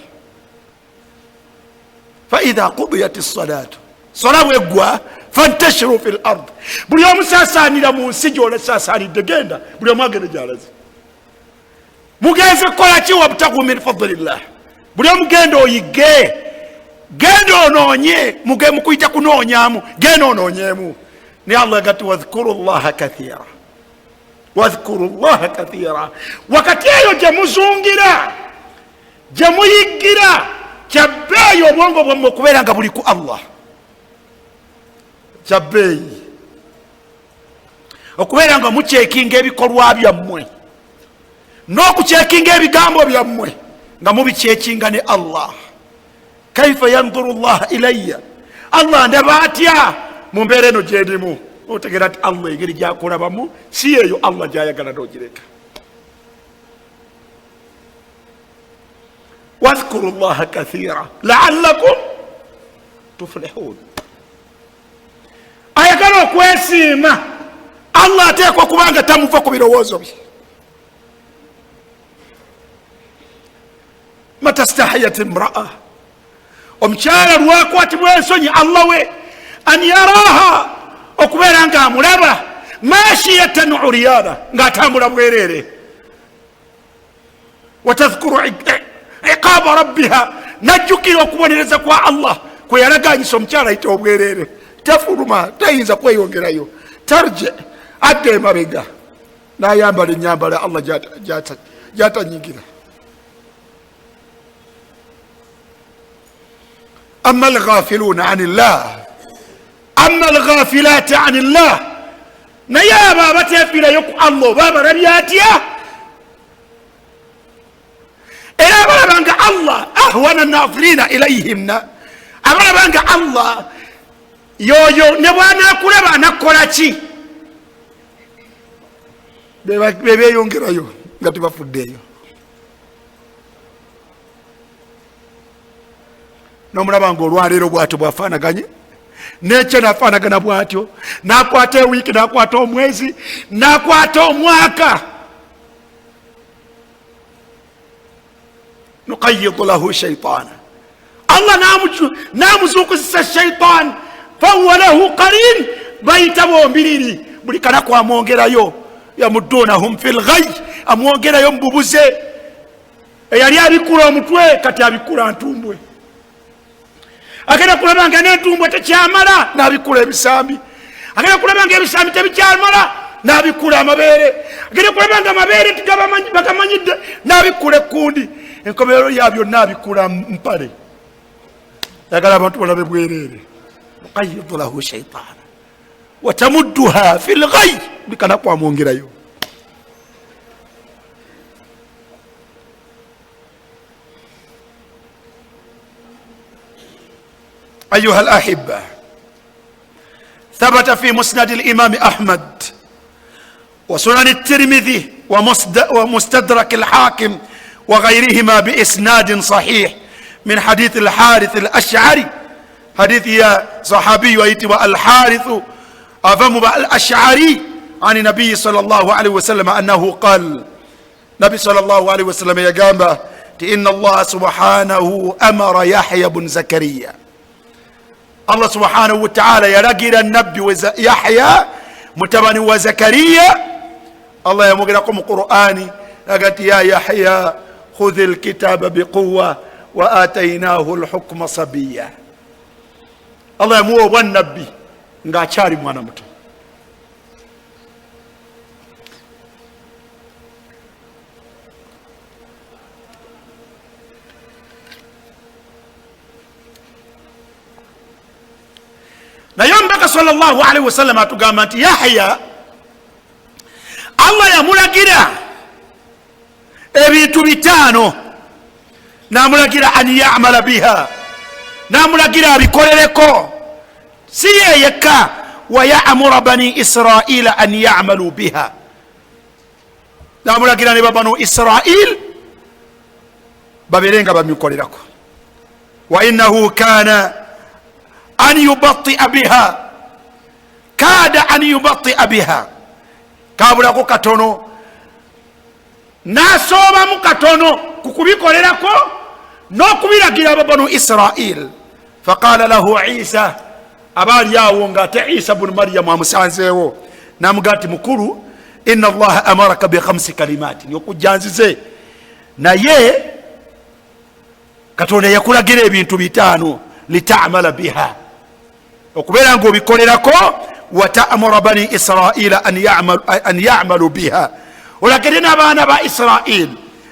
فإذا قضيت الصلاة صلاة ويقوى فانتشروا في الأرض بل يوم ساساني لمن سجو لساساني دقيندا بل يوم أقل جالز مجيز كولاتي وابتغوا من فضل الله بل يوم جندو يجي جندو نوني مجي مكويتا كنونيامو جندو نونيامو ني الله قالت واذكروا الله كثيرا واذكروا الله كثيرا وكتيرو جمو زونجرا جمو يجرا kyabbeeyi obwongo bwammwe okubeera nga buli ku Allah. Kyabbeeyi okubeera nga mukyekinga ebikolwa byammwe n'okukyekinga ebigambo byammwe nga mubikyekinga ne Allah. Kaifa yanzuru Allah ilayya, Allah ndaba atya mu mbeera eno gyendimu. Otegeera ati Allah engeri gyakulabamu si eyo Allah gyayagala n'ogireka. Wadhkuru llaha kathira la'allakum tuflihun. Ayagala okwesiima Allah ateekwa kubanga tamuva ku birowoozo bye. Matastahiyat imra'a, omukyala lwakwatibwa ensonyi Allah we an yaraha okubeera nga amulaba mashiyatan uriyana ng'atambula bwereere. Watadhkuru iqaba rabbiha, najjukira okubonereza kwa Allah kwe yalaganyisa omukyala ayita obwereere. Tafuluma, tayinza kweyongerayo. Tarje, adda emabega n'ayambala ennyambala Allah gy'atanyigira. Amma alghafiluna anillah, amma alghafilati anillah, naye abo abateefiirayo ku Allah oba abalabye atya? Era abalabanga Allah ahwana nafirina ilayhimna, abalabanga Allah yoyo ne bw'anaakulaba anakola ki? Bebeeyongerayo nga tebafuddeeyo. N'omulaba nga olwaleero bw'atyo bwafaanaganye n'ekyo naafaanagana bw'atyo, n'akwata ewiiki, n'akwata omwezi, n'akwata omwaka. Nuqayyidu lahu shaytaana, Allah n'amuzuukusisa shaytaan, fahuwa lahu qarin, bayita bombiriri, buli kanaku amwongerayo. Yamudduunahum fil ghayy, amwongerayo mu bubuze. Eyali abikula omutwe kati abikula ntumbwe. Agenda kulaba nga n'entumbwe tekyamala n'abikula ebisambi. Agenda kulaba nga ebisambi tebikyamala n'abikula amabeere. Agenda kulaba nga amabeere bagamanyidde n'abikula ekkundi. Enkomerero yabyo n'abikula mpale. Yagala abantu balabe bwereere. Muqayyidu lahu shaytaana wa tamudduha fil ghayy, bikana kwamwongerayo. أيها الأحبة، ثبت في مسند الإمام أحمد وسنن الترمذي ومستدرك الحاكم وغيرهما بإسناد صحيح من حديث الحارث الأشعري. حديث يا صحابي ويتبع الحارث أفهم الأشعري عن النبي صلى الله عليه وسلم أنه قال، نبي صلى الله عليه وسلم يقام إن الله سبحانه أمر يحيى بن زكريا، الله سبحانه وتعالى يرقل النبي يحيى متبني وزكريا. الله يمغ لكم قرآني لقد يا يحيى خذ الكتاب بقوة وآتيناه الحكم صبيا. الله يمو والنبي nga chari mwana muto. naye omubaka sallallahu alaihi wasallam atugamba nti Yahya Allah yamulagira ebintu bitaano, namulagira an ya'mala biha, namulagira abikolereko, si ye yekka, wa ya'muru bani Israila an ya'malu biha, namulagira ne banu Israil baberenga babikolerako. Wa innahu kana an yubatti'a biha, kada an yubatti'a biha, kabulako katono nasoobamu katono kukubikolerako n'okubiragira banu Israil. Faqala lahu Isa, abaali awo nga ate Isa bnu Maryam amusanzeewo, namugaa nti mukulu, inna Allaha amaraka bi 5 kalimaati, okujjanzize naye Katonda yakulagira ebintu bitaano, lita'mala biha, okubeera nga obikolerako, wa ta'muru bani Israila an ya'malu biha, olagire n'abaana ba Israil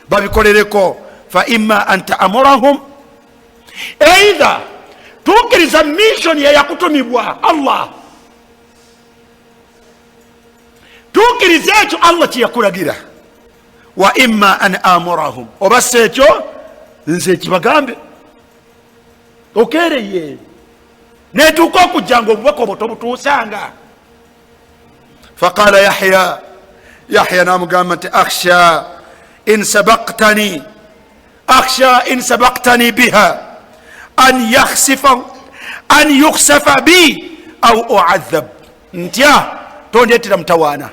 babikolereko. Fa imma an ta'murahum, either tukiriza mission yakutumibwa Allah, tukiriza ekyo Allah kyeyakulagira, wa imma an amurahum, oba si ekyo nze ekibagambe okereye netuuka okujjanga obubaka obwo tobutuusanga. Faqala Yahya namugamba nti akhsha in sabaqtani biha an yukhsafa bi au u'adhab, ntya tondetera mutawaana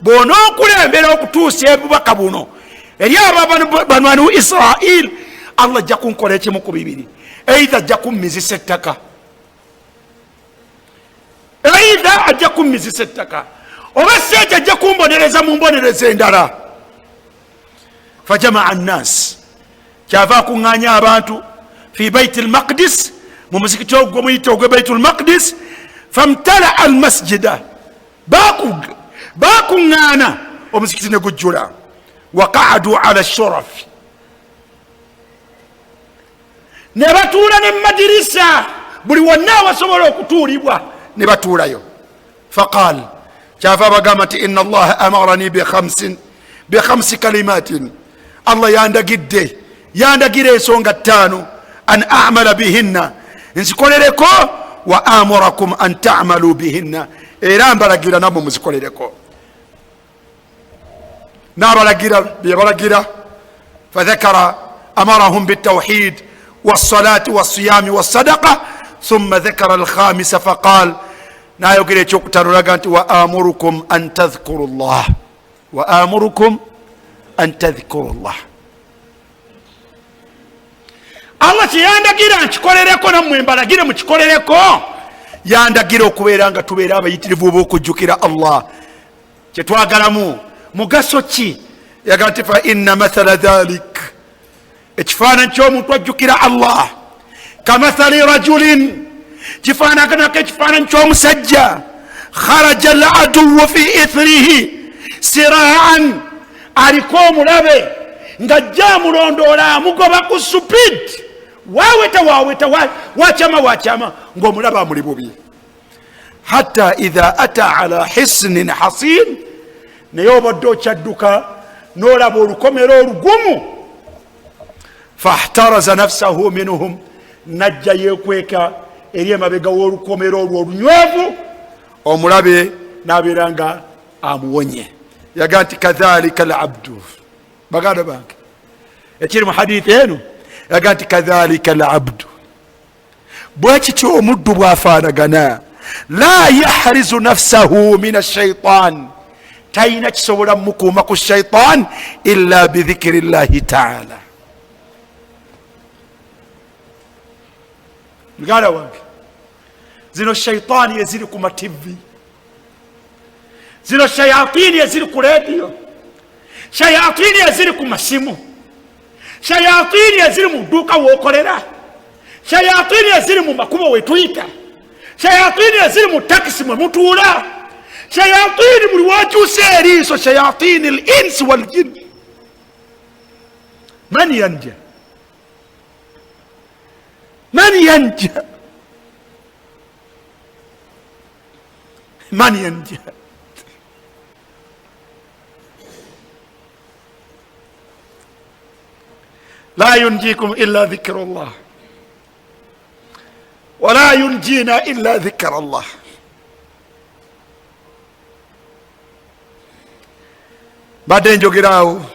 bwona okulembera okutuusa ebubaka buno eri banu Israel, Allah ajja kunkola ekimu ku bibiri, either ajja kummizisa ettaka, either ajja kummizisa ettaka, oba seeki ajja kumbonereza mu mbonereza endala. Fajamaa annas, kyava akuŋŋaanya abantu fi baiti almaqdis, mu muzikiti ogwo muyita ogwe baiti almaqdis, famtala almasjida, bakuŋŋaana omuzikiti ne gujjula, waqaadu ala shurafi, ne batuula ne madirisa, buli wonna awasobola okutuulibwa ne batuulayo. Faqal, kyava bagamba nti inna allaha amarani bikhamsi kalimatin, Allah yandagira ensonga 5 an a'mala bihinna, nzikolereko, wa amurakum an ta'malu bihinna, era mbalagira namwe muzikolereko. N'abalagira byebalagira, fadhakara amarahum bitawhid wassalati wassiyami wassadaqa, thumma dhakara alkhamisa faqal, nayogera ekyokutaano laga nti wa amurukum an tadhkuru llah, wa amurukum an tadhkuru llah. Allah kyeyandagira nkikolereko nammwe mbalagire mukikolereko, yandagira okubeera nga tubeera abayitirivu ob'okujjukira Allah. Kyetwagalamu mugaso ki? Yaga nti fa inna mathala dhalik, ekifaananyi ky'omuntu ajjukira Allah, kamathali rajulin, kifaanaganako ekifaananyi ky'omusajja, kharaja al aduwu fi ithrihi siraan, aliko omulabe ng'ajja amulondoola amugoba ku supidi, waweta wachama ng'omulaba amuli bubi, hatta idha ata ala hisnin hasin, naye obadde okyadduka n'olaba olukomero olugumu, fahtaraza nafsahu minhum, najja yeekweka eri emabega w'olukomero olwo olunywevu, omulabe n'abeera nga amuwonye. Yaga nti kadhalika alabdu, baganda bange ekiri mu hadithi eno, yaga nti kadhalika alabdu, bwekityo omuddu bwafaanagana, la yahrizu nafsahu min ashaitan, tayina kisobola mukuuma ku shaitan illa bidhikiri llahi taala. Muganda wange, zino shaitaani eziri ku mativi, zino shayatini eziri ku rediyo, shayatini eziri ku masimu, shayatini eziri mu dduuka wookolera, shayatini eziri mu makubo wetuyita, shayatini eziri mu takisi mwe mutuula, shayatini buli wakyusa eriiso, shayatini al insi wal jinn. Man yanja, man yanja, man yanja. لا ينجيكم إلا ذكر الله ولا ينجينا إلا ذكر الله. Badde njogerawo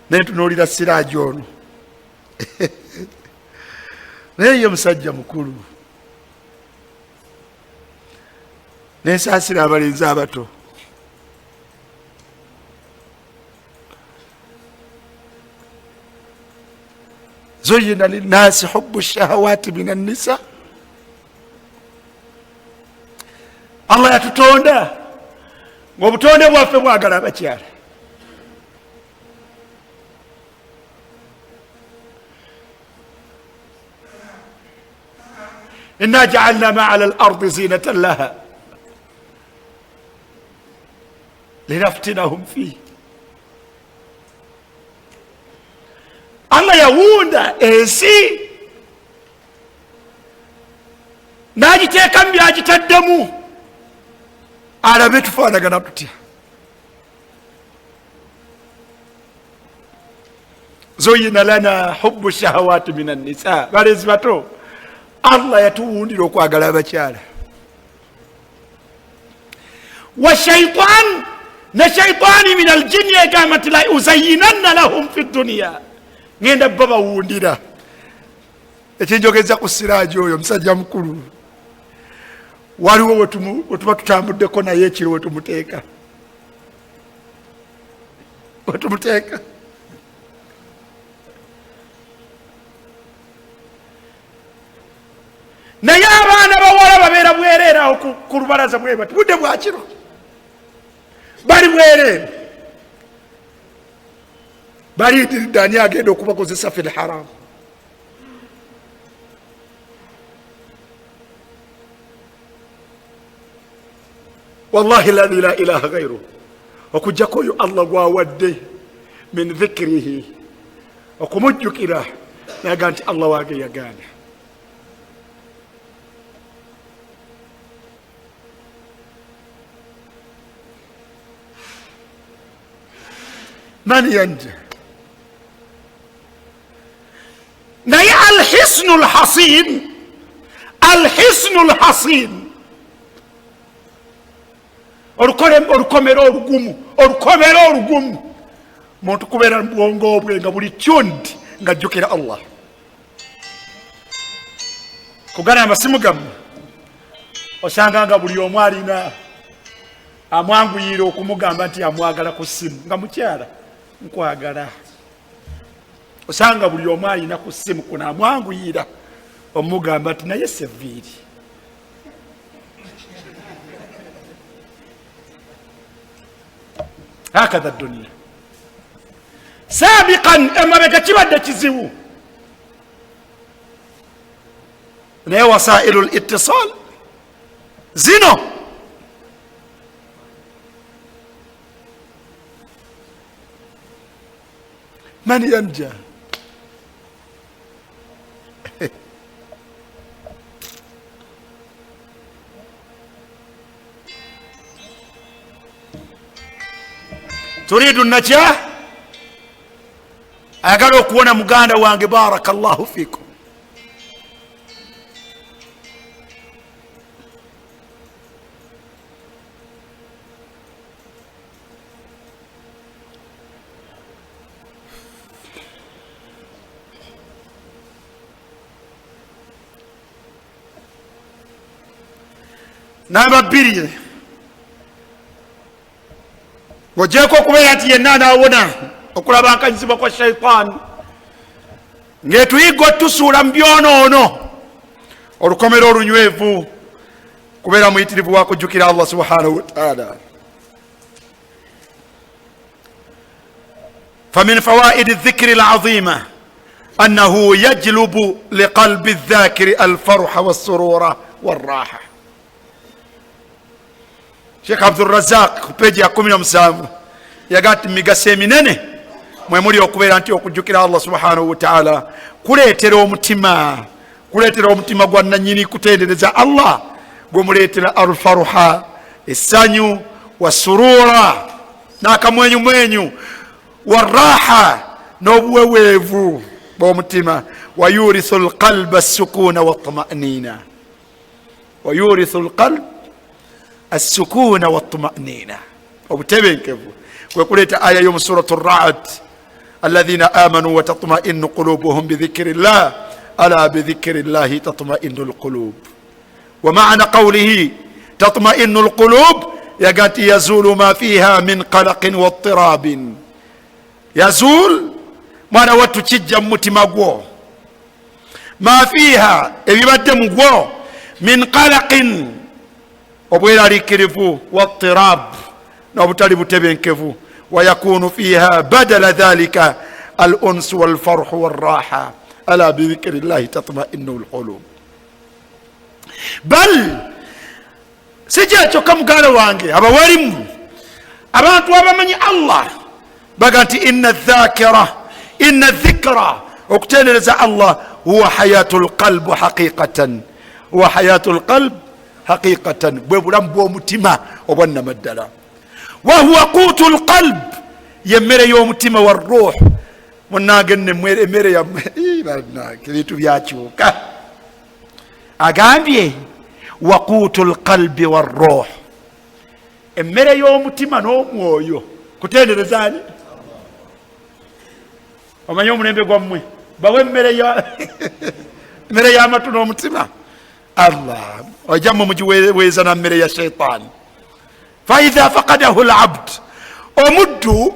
nentunuulira Siraaji ono naye ye musajja mukulu, nensaasira abalenzi abato. زين للناس حب الشهوات من النساء. Allah yatutonda ng'obutonde bwaffe bwagala abakyala. إنا جعلنا ما على الأرض زينة لها لنفتنهم فيه. Allah yawunda ensi n'agiteeka mu byagitaddemu alabe tufaanagana tutya. zuyina lana hubbu shahawati min annisa. balezi bato, Allah yatuwundira okwagala abakyala. wa shaitan, ne shaitaani min aljinni egamba nti la uzayinanna lahum fi dunya, ngenda bba bawundira. Ekinjogeza ku siraaji oyo musajja mukulu, waliwo wetuba tutambuddeko naye ekiro wetumuteeka naye abaana bawala babeera bwereere awo ku lubalaza bwe bati, budde bwakiro bali bwereere, baliitiridde ani agenda okubakozesa fil haram. wallahi ladhi la ilaha ghairu, okujjako oyo Allah gwawadde min dhikrihi, okumujjukira naga nti Allah wange yagaana. man yanja naye alhisnu lhasin, alhisnu lhasin, olukomero olugumu, muntu kubeera mubwongo bwe nga buli kyondi nga ajjukira Allah. kugana amasimu gammwe osanga nga buli omu alina amwanguyira okumugamba nti amwagala ku ssimu, nga mukyala nkwagala. osanga buli omu alina ku ssimu kuno amwanguyira omugamba nti naye seviiri. hakadha dunia sabiqan, emabega kibadde kizibu, naye wasailu littisal zino man yanja. turidu najah, ayagala okuwona muganda wange barakallahu fikum. namba bbiri, ogyeko okubeera nti yenna anaawona okulaba nkanyizibwa kwa shaitaani, ng'etuyiga otusuula mu byonoono. olukomero olunywevu kubeera muyitirivu wa kujjukira Allah subhanahu wa ta'ala. famin fawaidi dhikri alazima annahu yajlubu liqalbi aldhakiri alfarha wassurura warraha. Sheikh Abdul Razak peji ya 17 yagati migaso eminene mwemuli okubeera nti okujjukira Allah subhanahu wa ta'ala kuleetera omutima gwa nannyini kutendereza Allah, gwumuleetera alfaruha, essanyu, wasurura, n'akamwenyumwenyu, warraha, n'obuweweevu bw'omutima. wayurithu alqalba assukuna wattumanina, wayurithu alqalb assukuna wattumanina, obutebenkevu. kwekuleeta aya y'omu suratu Ra'd, alladhina amanu wa tatma'innu qulubuhum bidhikri llah ala bidhikri llahi tatma'innu alqulub. wa ma'na qawlihi tatma'innu alqulub yagati yazulu ma fiha min qalaqin wattirabin. yazul mwana wattu kijja mu mutima gwo, ma fiha ebibadde mu gwo, min qalaqin obweraliikirivu, wattirab n'obutali butebenkevu. ويكون فيها بدل ذلك الأنس والفرح والراحة ألا بذكر الله تطمئن القلوب. بل سجاتو كم قال وانجي أبا ورم أبا توابا من الله بقات إن الذكرى اقتل رزع الله هو حياة القلب حقيقة wa hayatul qalb haqiqatan bwe bulamu bw'omutima obwannamaddala. wa huwa qutul qalb yemmere y'omutima wa ruh. Munange emmere yammwe ebintu byakyuka. Agambye wa qutul qalbi wa ruh, emmere y'omutima n'omwoyo kutenderezani. Omanyi omulembe gwammwe bawe emmere y'amatu n'omutima. Allah ojamwe mugiweeza na mmere ya shaitaani. faidha faqadahu labd, omuddu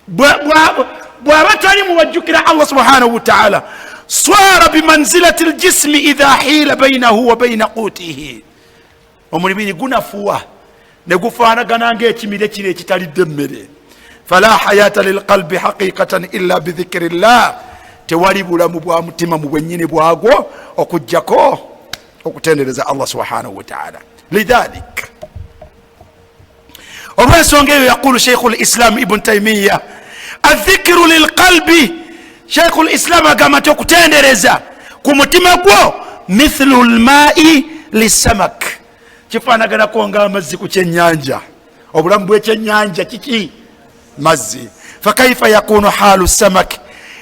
bw'aba tali muwajjukira Allah subhanahu wa ta'ala, swara bimanzilati ljismi idha hiila bainahu wa baina qutihi, omulibiri gunafuwa ne gufaanagana ng'ekimire kiri ekitalidde emmere. fala hayata lilqalbi haqiqatan illa bidhikri llah, tewali bulamu bwa mutima mu bwennyini bwagwo okujjako okutendereza Allah subhanahu wa ta'ala. lidhalik olw'ensonga eyo yaqulu sheikhu lislam ibn taimiya adhikiru lilqalbi, sheikhu lislam agamba nti okutendereza ku mutima gwo mithlu lmai lisamak, kifaanaganako ng'amazzi ku kyennyanja. obulamu bw'ekyennyanja kiki? mazzi. fakaifa yakunu halu samak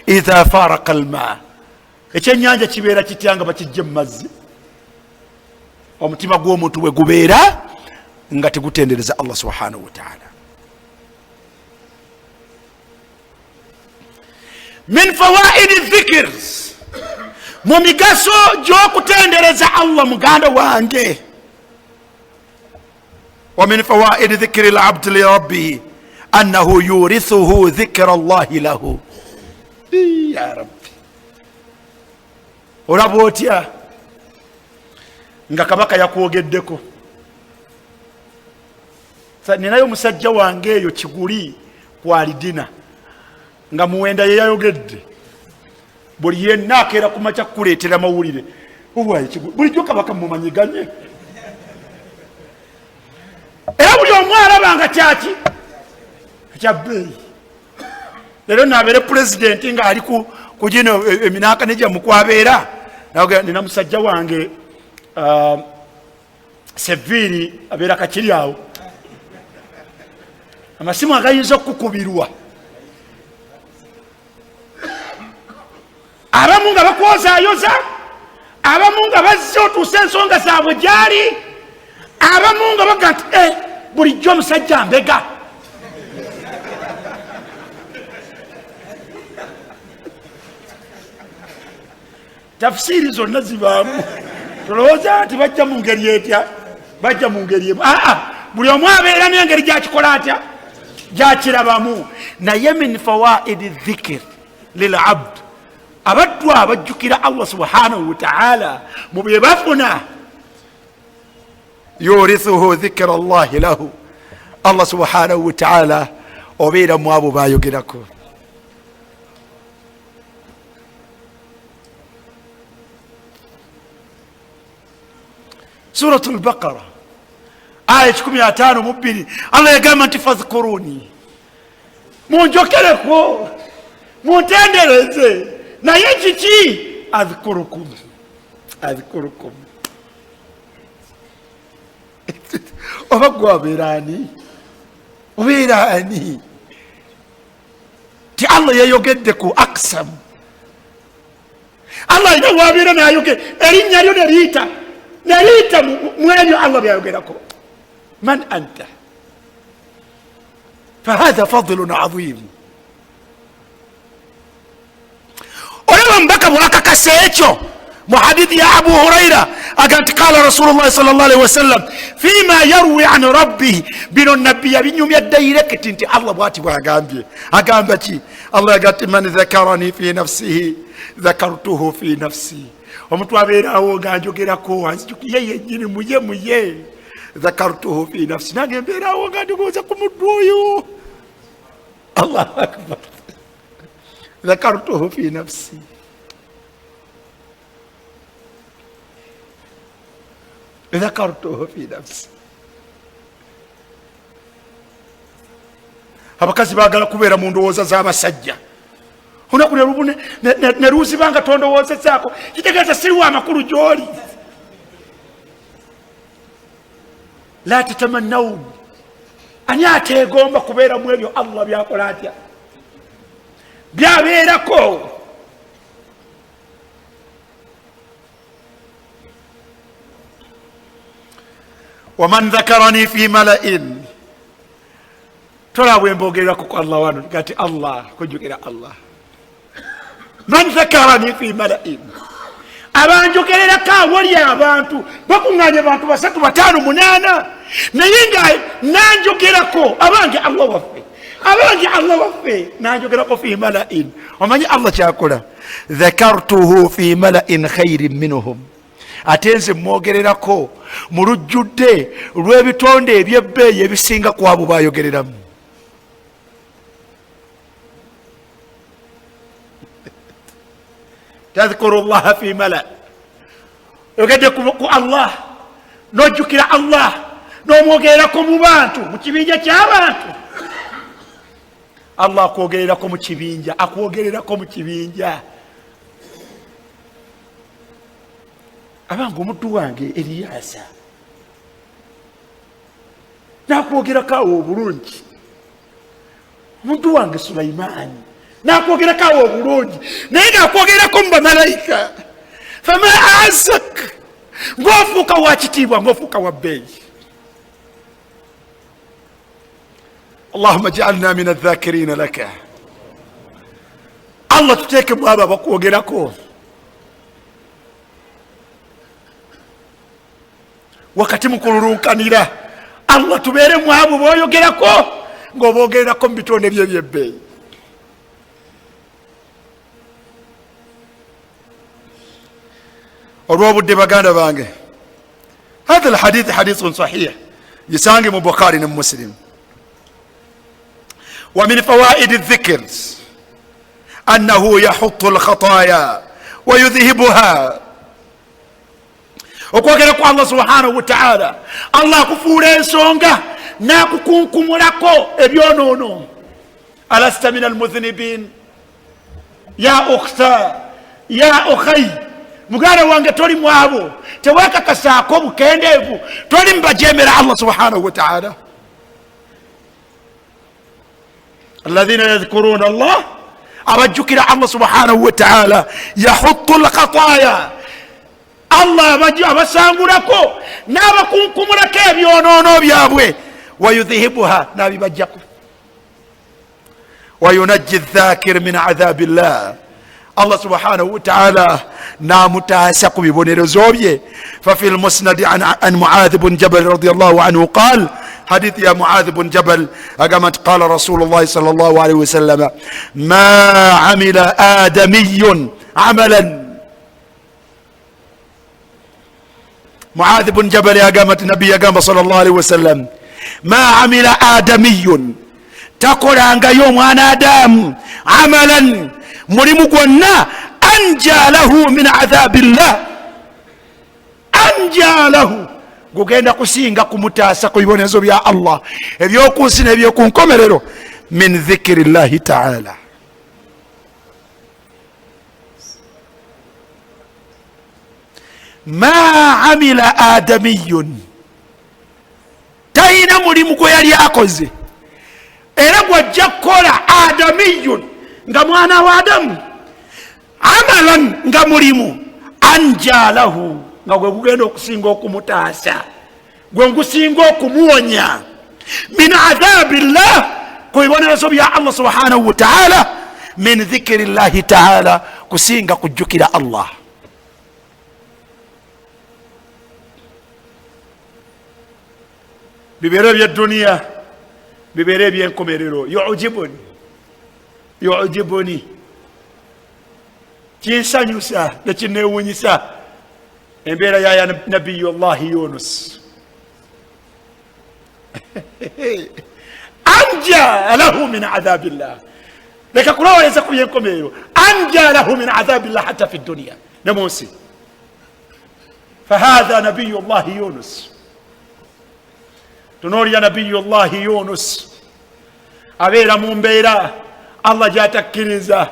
idha faraka alma, ekyennyanja kibeera kitya nga bakijje mu mazzi? omutima gw'omuntu bwe gubeera nga tegutendereza Allah subhanahu wa ta'ala. min fawaidi dhikr, mu migaso gy'okutendereza Allah muganda wange. wa min fawaidi dhikri labdi lirabbihi annahu yurithuhu dhikra Allahi lahu. ya rabbi, olaba otya nga kabaka yakwogeddeko? ninayo musajja wange eyo Kiguli kwalidina nga Muwenda ye yayogedde, buli yenna akeera ku makya kuleetera mawulire. bulijjo kabaka mumanyiganye, era buli omu alaba nga kyaki kyabbeeyi. leero naabeere pulezidenti nga ali ku gino eminaaka negyamu kwabeera. nina musajja wange Seviiri abeera Kakiri awo, amasimu agayinza okukubirwa, abamu nga bakwozaayoza, abamu nga bazze otuuse ensonga zaabwe gyali, abamu nga baga nti bulijjo omusajja mbega. tafsiri zonna zibaamu. tolowooza nti bajja mu ngeri etya, bajja mu ngeri emu. buli omu abeera n'engeri gyakikola atya, gyakirabamu. naye min fawaidi dhikr lilabd, abaddu abajjukira Allah subhanahu wa ta'ala mu bye bafuna, yurithuhu dhikra Allahi lahu, Allah subhanahu wa ta'ala obeera mu abo bayogerako. Suratul Baqara aya 152 Allah yagamba nti fadhkuruni, munjokereko muntendereze. naye kiki? adhkurukum, adhkurukum. oba gwe obeeraani? obeeraani? ti Allah yayogeddeku aksam. Allah alina wabeera nayogera, erinnya lyo neriyita mu ebyo Allah byayogerako. man anta? fahadha fadlun azim. olaba mubaka bwakakasa ekyo mu hadithi ya Abu Huraira aga nti qala Rasulullah sallallahu alaihi wasallam fima yarwi an rabbih, bino nabbi yabinyumya direct nti Allah bwati bwagambye. agamba ki? Allah yagati man dhakarani fi nafsihi dhakartuhu fi nafsi. omuntu abeerawo nga njogerako anzijukiye yennyini muye dhakartuhu fi nafsi, nange mbeerawo nga ndogooza ku muddu oyo. Allahu akbar. dhakartuhu fi nafsi. dhakartuhu fi nafsi. abakazi baagala kubeera mu ndowooza z'abasajja. olunaku ne luuzibanga tondowoozezaako, kitegeeza siriwo amakulu gy'oli. la tatamannawun ani ateegomba kubeera mu ebyo Allah byakola atya byabeerako. waman dhakarani fi mala'in, tola bwembogerako ku Allah wano gati Allah kujukira Allah. man dhakarani fi mala'in, abanjogererako awali abantu bakuŋŋaanya abantu 3 5 8 naye nga nanjogerako abange Allah waffe, abange Allah waffe nanjogerako fi mala'in. omanyi Allah kyakola, dhakartuhu fi mala'in khairin minhum, ate nze mwogererako mu lujjudde lw'ebitonde ebyebbeeyi ebisinga ku abo bayogereramu. tadhkuru llaha fi mala, oyogedde ku Allah nojjukira Allah n'omwogererako mu bantu, mu kibinja ky'abantu. Allah akwogererako mu kibinja, akwogererako mu kibinja. abange omuddu wange Eriyasa nakwogerako awo obulungi, omuddu wange Sulaimaani nakwogerako awo obulungi, naye ngaakwogerako mu bamalayika. fama aazak, ng'ofuuka wa kitiibwa, ng'ofuuka wa bbeeyi. Allahumma ja'alna min adh-dhakirina laka, Allah tuteeke mu abo abakwogerako. wakati mukululunkanira Allah tubeere mu abo b'oyogerako ng'oboogererako mu bitonde bye ebyebbeeyi. olw'obudde baganda bange, hadha alhadith hadithun sahih, gisange mu Bukhari ne Muslim. wa min fawaid adh-dhikr annahu yahuttu al-khataaya wa yudhhibuha. okwogera ku Allah subhanahu wa ta'ala, Allah akufuula ensonga n'akukunkumulako ebyonoono. alasta min almudhnibin ya ukhta ya ukhay, muganda wange toli mu abo teweekakasaako bukendeevu, toli mubajemera Allah subhanahu wa ta'ala. alladhina yadhkuruna Allah, abajjukira Allah subhanahu wa ta'ala. yahuttu al-khataaya, Allah abasangulako n'abakunkumulako ebyonoono byabwe. wayudhihibuha, n'abibajjako. wayunajji adh-dhakir min adhabi llah, Allah subhanahu wa ta'ala namutaasa ku bibonerezo bye. fafi lmusnadi an Muadh bn Jabal radiyallahu anhu qal, hadith ya Muadh bn Jabal agamba nti qala Rasulullah sallallahu alayhi wa sallam, ma amila adamiyun amalan. Muadh bn Jabal agamba nti nabbi agamba sallallahu alayhi wa sallam, ma amila adamiyun, takolangayo omwana Adamu amalan, mulimu gwonna, anja lahu min adhabillah, anja lahu, gugenda kusinga kumutaasa ku bibonezo bya Allah ebyokunsi n'ebyokunkomerero, min dhikri llahi ta'ala. ma amila adamiyun, tayina mulimu gwe yali akoze era gwajja kukola adamiyun, nga mwana wa Adamu, amalan, nga mulimu, anja lahu, nga gwe gugenda okusinga okumutaasa, gwe ngusinga okumuwonya, min adhabillah, ku bibonerezo bya Allah subhanahu wa ta'ala, min dhikri llahi ta'ala, kusinga kujjukira Allah. bibeere bya dunia, bibeere ebyenkomerero. yujibuni, kinsanyusa nekinewunyisa embeera ya nabiyullahi Yunus. anja lahu min adhabillah, leka kulowoleza ku byenkomerero. anja lahu min adhabillah hatta fi dunia ne munsi. fahadha nabiyullahi Yunus, tunoolya nabiyullahi Yunus abeera mu mbeera Allah gyatakkiriza,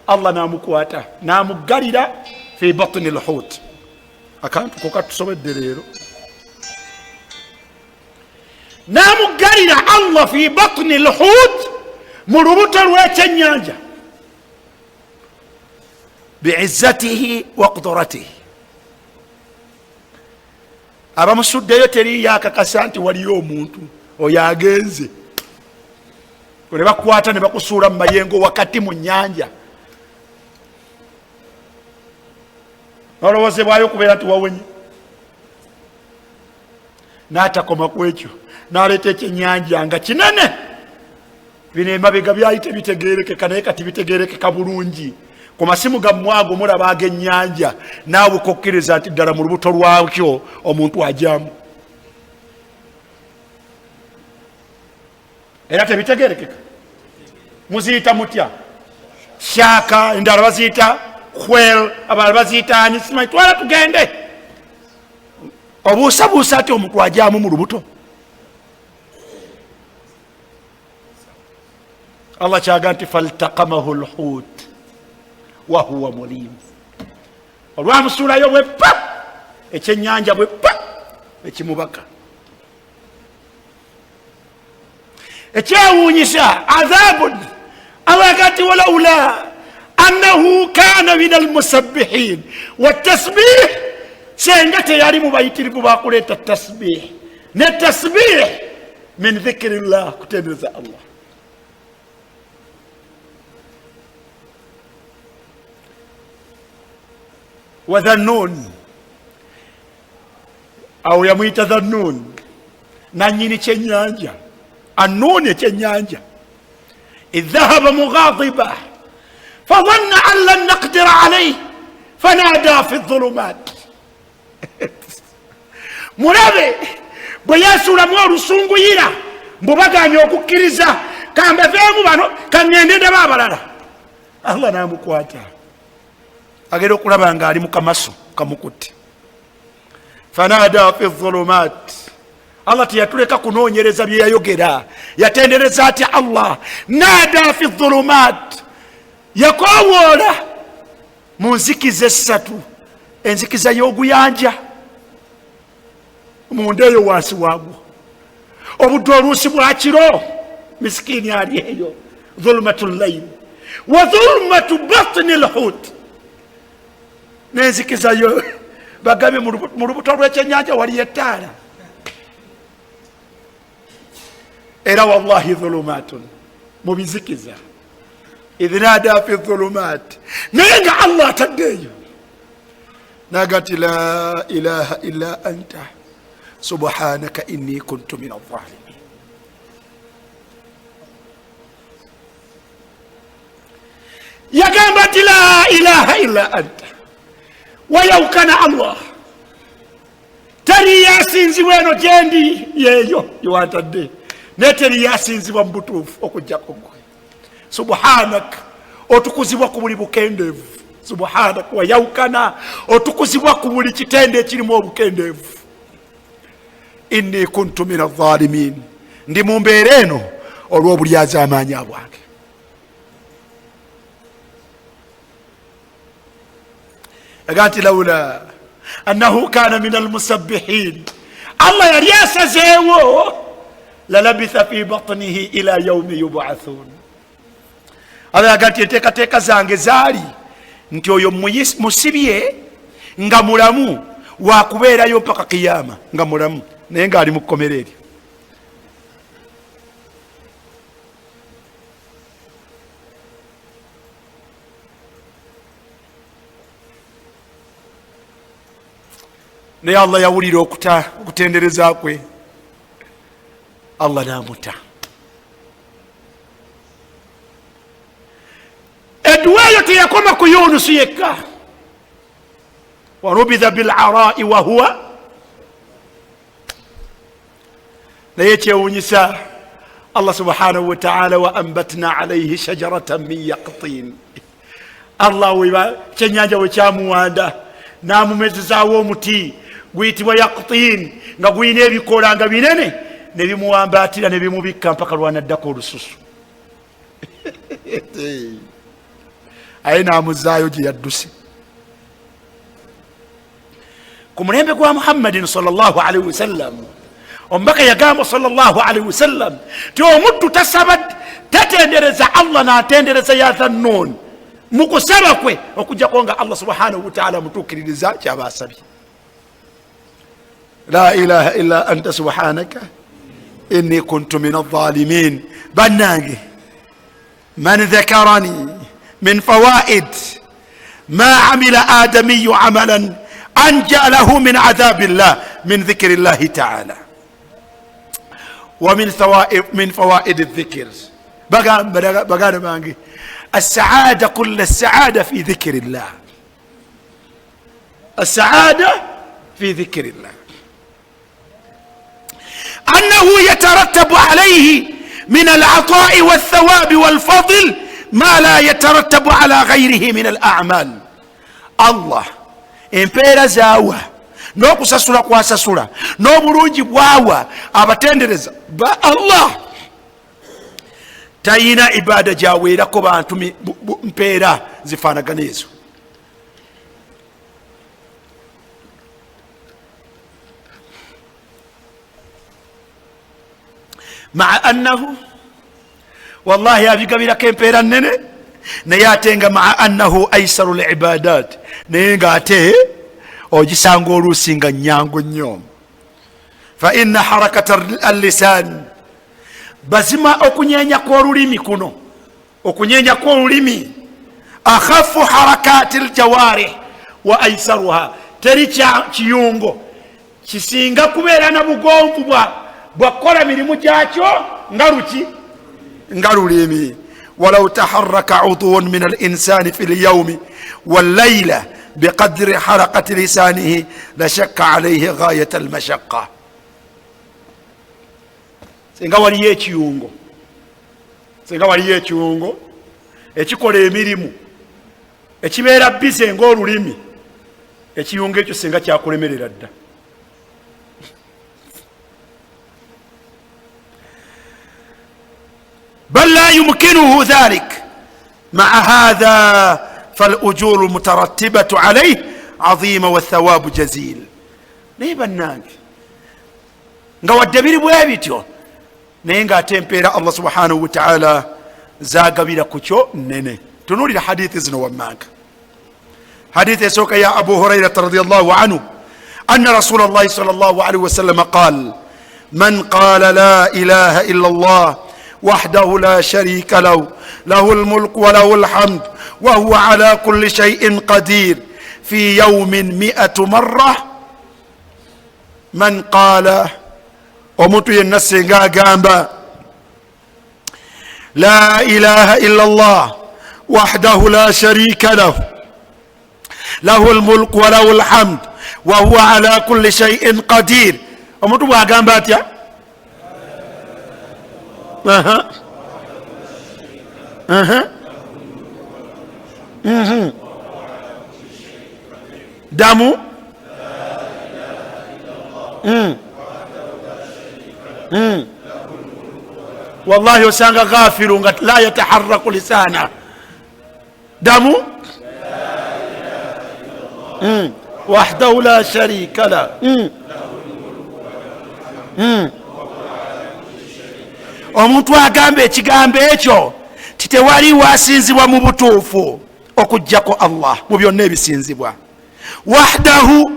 Allah namukwata namuggalira fi batni lhut. akantu ko katusobedde leero. namugalira Allah fi batni lhut, mu lubuto lw'ekyennyanja, biizzatihi wa qudratihi. abamusuddeyo teri yakakasa nti waliyo omuntu oyo agenze, ne bakwata ne bakusuula mu mayengo wakati mu nyanja. nolowozebwayo okubeera nti wawonye. n'atakoma ku ekyo, n'aleeta ekyenyanja nga kinene. bino emabega byali tebitegerekeka, naye kati bitegerekeka bulungi. ku masimu gammwe ago mulaba ag'ennyanja, naawe kokkiriza nti ddala mu lubuto lwakyo omuntu ajyamu. era tebitegerekeka. muziyita mutya? shaaka, endala baziyita khwel, abalala baziyita ani, simanyi. twala tugende. obuusabuusa ati omuntu ajyamu mu lubuto. Allah kyaga nti faltaqamahu lhut wahuwa mulim. olwamusuulayo bwe pa, ekyenyanja bwe pa, ekimubaka. ekyewuunyisa adhabun, awagati walaula annahu kana min almusabbihin watasbih, senga teyali mu bayitirivu bakuleeta tasbih. ne tasbih min dhikri llah, kutendereza Allah. وذنون أو يميت ذنون نانيني كنيانجا النون كنيانجا إذ ذهب مغاضبا فظن أن لن نقدر عليه فنادى في الظلمات. mulabe bwe yesuulamu olusunguira mbubaganya okukkiriza kambeveemu bano kaŋŋende ndaba abalala. Allah n'amukwata, agenda okulaba nga ali mu kamaso kamukutte. fanada fi dhulumat, Allah teyatuleka kunoonyereza bye yayogera, yatendereza atya Allah. nada fi dhulumat, yakowoola mu nzikiza essatu. enzikiza y'oguyanja, munda eyo wansi waagwo, obudde oluusi bwa kiro, misikini ali eyo, dhulumatu llayl wa dhulumatu batni lhut, nenzikizayo bagambye mu lubuto lw'ekyenyanja waliyo ettaala. era wallahi dhulumatun, mu bizikiza. idh nada fi dhulumat, naye nga Allah ataddeeyo nagati la ilaha illa anta subhanaka inni kuntu min adh-dhalimin. yagamba ti la ilaha illa anta, wayawukana Allah, teri yasinzibwa eno gyendi yeeyo yewantadde, naye teri yasinzibwa mu butuufu okujjako gwe. subhanak, otukuzibwa ku buli bukendeevu. subhanak, wayawukana, otukuzibwa ku buli kitende ekirimu obukendeevu. inni kuntu min adh-dhalimin, ndi mu mbeera eno olw'obulyaza amaanyi bwange. agati laula annahu kana min almusabbihin, Allah yali asazeewo, lalabitha fi batnihi ila yaumi yub'athun. Allah agati enteekateeka zange zaali nti oyo musibye nga mulamu, wakubeerayo mpaka kiyama nga mulamu, naye ng'ali mu kkomera eryo. naye Allah yawulira okutendereza kwe, Allah n'amuta. edduwa eyo teyakoma ku Yunusu yekka. warubitha bil'arai wa huwa, naye kyewuunyisa Allah subhanahu wa ta'ala, wa ambatna alayhi shajaratan min yaqtin. Allah weba kyenyanja bwe kyamuwanda n'amumezezaawo omuti guyitibwa yaqtin, nga guyina ebikola nga binene, ne bimuwambaatira ne bimubikka mpaka lwanaddako olususu. aye n'amuzaayo gye yadduse. ku mulembe gwa Muhammadin sallallahu alaihi wasallam, omubaka yagamba sallallahu alaihi wasallam ti omuddu tasaba tatendereza Allah n'atendereza ya Dhannoon mu kusaba kwe okujjako nga Allah subhanahu wa ta'ala mutuukiririza kyaba asabye. La ilaha illa anta subhanaka inni kuntu min adh-dhalimin. Bannange, man dhakarani min fawaid ma amila adamiyyu amalan anja lahu min adhabillah min dhikri llahi ta'ala wa min fawaid adh-dhikr. baganda bange, السعادة كل السعادة في ذكر الله. السعادة في ذكر الله، أنه يترتب عليه من العطاء والثواب والفضل ما لا يترتب على غيره من الأعمال. الله empeera zaawa n'okusasula kwasasula n'obulungi bwawa abatendereza ba Allah tayina ibada gyaweerako bantu mpeera zifaanagana ezo. maa annahu wallahi abigabirako empeera nnene naye ate nga maa annahu aisaru libadat, naye nga ate ogisanga oluusi nga nyangu nnyo. fa inna harakata allisan, bazima okunyenya kw'olulimi kuno, okunyenya kw'olulimi, akhafu harakati aljawarih wa aisaruha, teri kiyungo kisinga kubeera na bugonvu bwakola mirimu gyakyo nga luki, nga lulimi. ولو تحرك عضو من الإنسان في اليوم والليلة بقدر حركة لسانه لشك عليه غاية المشقة. singa waliyo ekiyungo ekikola emirimu ekibeera bize ng'olulimi, ekiyungo ekyo singa kyakulemerera dda. بل لا يمكنه ذلك. مع هذا فالأجور المترتبة عليه عظيمة والثواب جزيل. naye bannange nga wadde biri bwe bityo naye ng'ate empeera Allah subhanahu wa ta'ala zaagabira ku kyo nnene. tunuulira hadithi zino wammanga. hadithi esooka ya Abu Hurayrata radiyallahu anhu anna Rasulallahi sallallahu alayhi wa sallam qaal man qaala la ilaha illa Allah وحده لا شريك له له الملك وله الحمد وهو على كل شيء قدير في يوم 100 مرة. من قال omuntu yenna senga agamba لا إله إلا الله وحده لا شريك له له الملك وله الحمد وهو على كل شيء قدير. omuntu bwagamba atya? damu wallahi osanga ghafiru nga la yataharraku lisana. damu wahdahu la sharika la omuntu agamba ekigambo ekyo titewali wasinzibwa mu butuufu okujjako Allah mu byonna ebisinzibwa. wahdahu,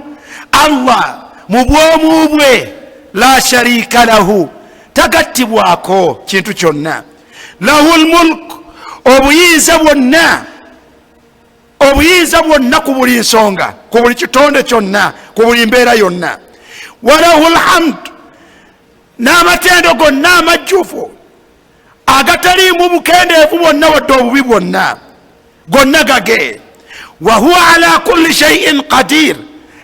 Allah mu bwomu bwe, la sharika lahu, tagattibwako kintu kyonna. lahu lmulk, obuyinza bwonna ku buli nsonga, ku buli kitonde kyonna, ku buli mbeera yonna. walahu lhamd, n'amatendo gonna amajjufu agataliimu bukendeevu bwonna wadde obubi bwonna, gonna gage. wa huwa ala kulli shay'in qadir,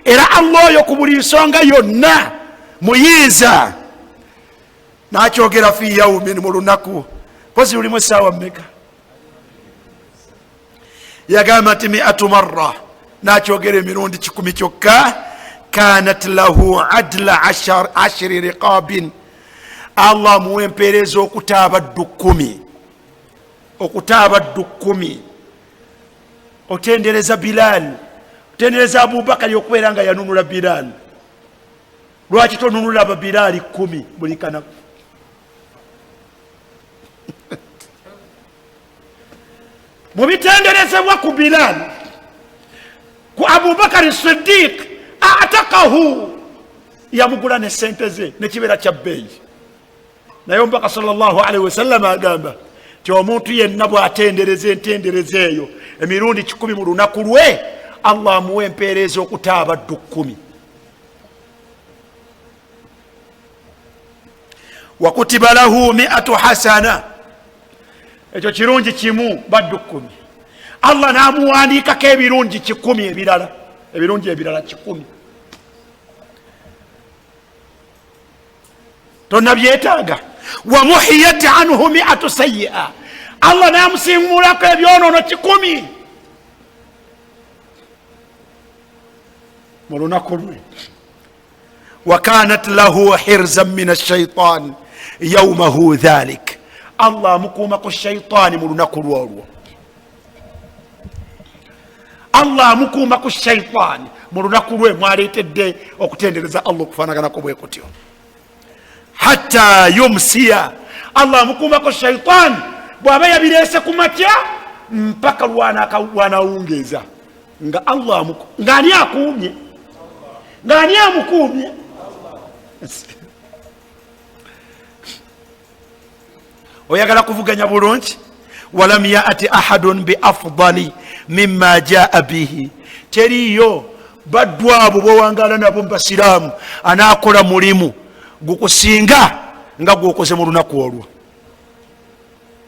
era Allah oyo ku buli nsonga yonna muyinza. n'akyogera fi yawmin, mu lunaku, pozi lulimu essaawa mmeka? yagamba nti 100 marra, n'akyogera emirundi 10 kyokka. kanat lahu adla 10 riqabin, Allah muwe empeereza okutaabaddu 10. okutaabaddu 10. otendereza Bilal, otendereza Abubakari okubeera nga yanunula Bilal. lwaki tonunula Bilaali 10 buli kanaku? Mubitenderezebwa ku Bilaali, ku Abubakari Siddiq atakahu, yamugula ne sente ze nekibeera kya bbeeyi. Naye omubaka sallallahu alaihi wasallam agamba ti omuntu yenna bw'atendereza entendereza eyo emirundi 10 mu lunaku lwe, Allah amuwa empeereza okuta abaddu 10. Wakutiba lahu 100 hasana, ekyo kirungi kimu baddu 10. Allah n'amuwandiikako ebirungi 10 ebirala, ebirungi ebirala 10. Tonnabyetaaga. Wamuhiyat anhu 100 sayyi'a, Allah n'amusimulako ebyonoono 10 mu lunaku lwe. Wakanat lahu hirzan min ash-shaytan yawmahu dhalik, Allah amukuumako shaytaani mu lunaku lwolwo. Allah amukuumako shaytaani mu lunaku lwe mwaleetedde okutendereza Allah okufaanaganako bwe kutyo. Hatta yumsiya, Allah amukuumako shaytaani bw'aba yabireese ku makya mpaka lwanawungeeza nga Allah ng'ani akuumye, ng'ani amukuumye. Oyagala kuvuganya bulungi? Walam yaati ahadun bi afdali mimma jaa bihi, teriyo baddu abo bw'owangala nabo mu basiraamu anaakola mulimu gukusinga nga gwokoze mu lunaku olwo.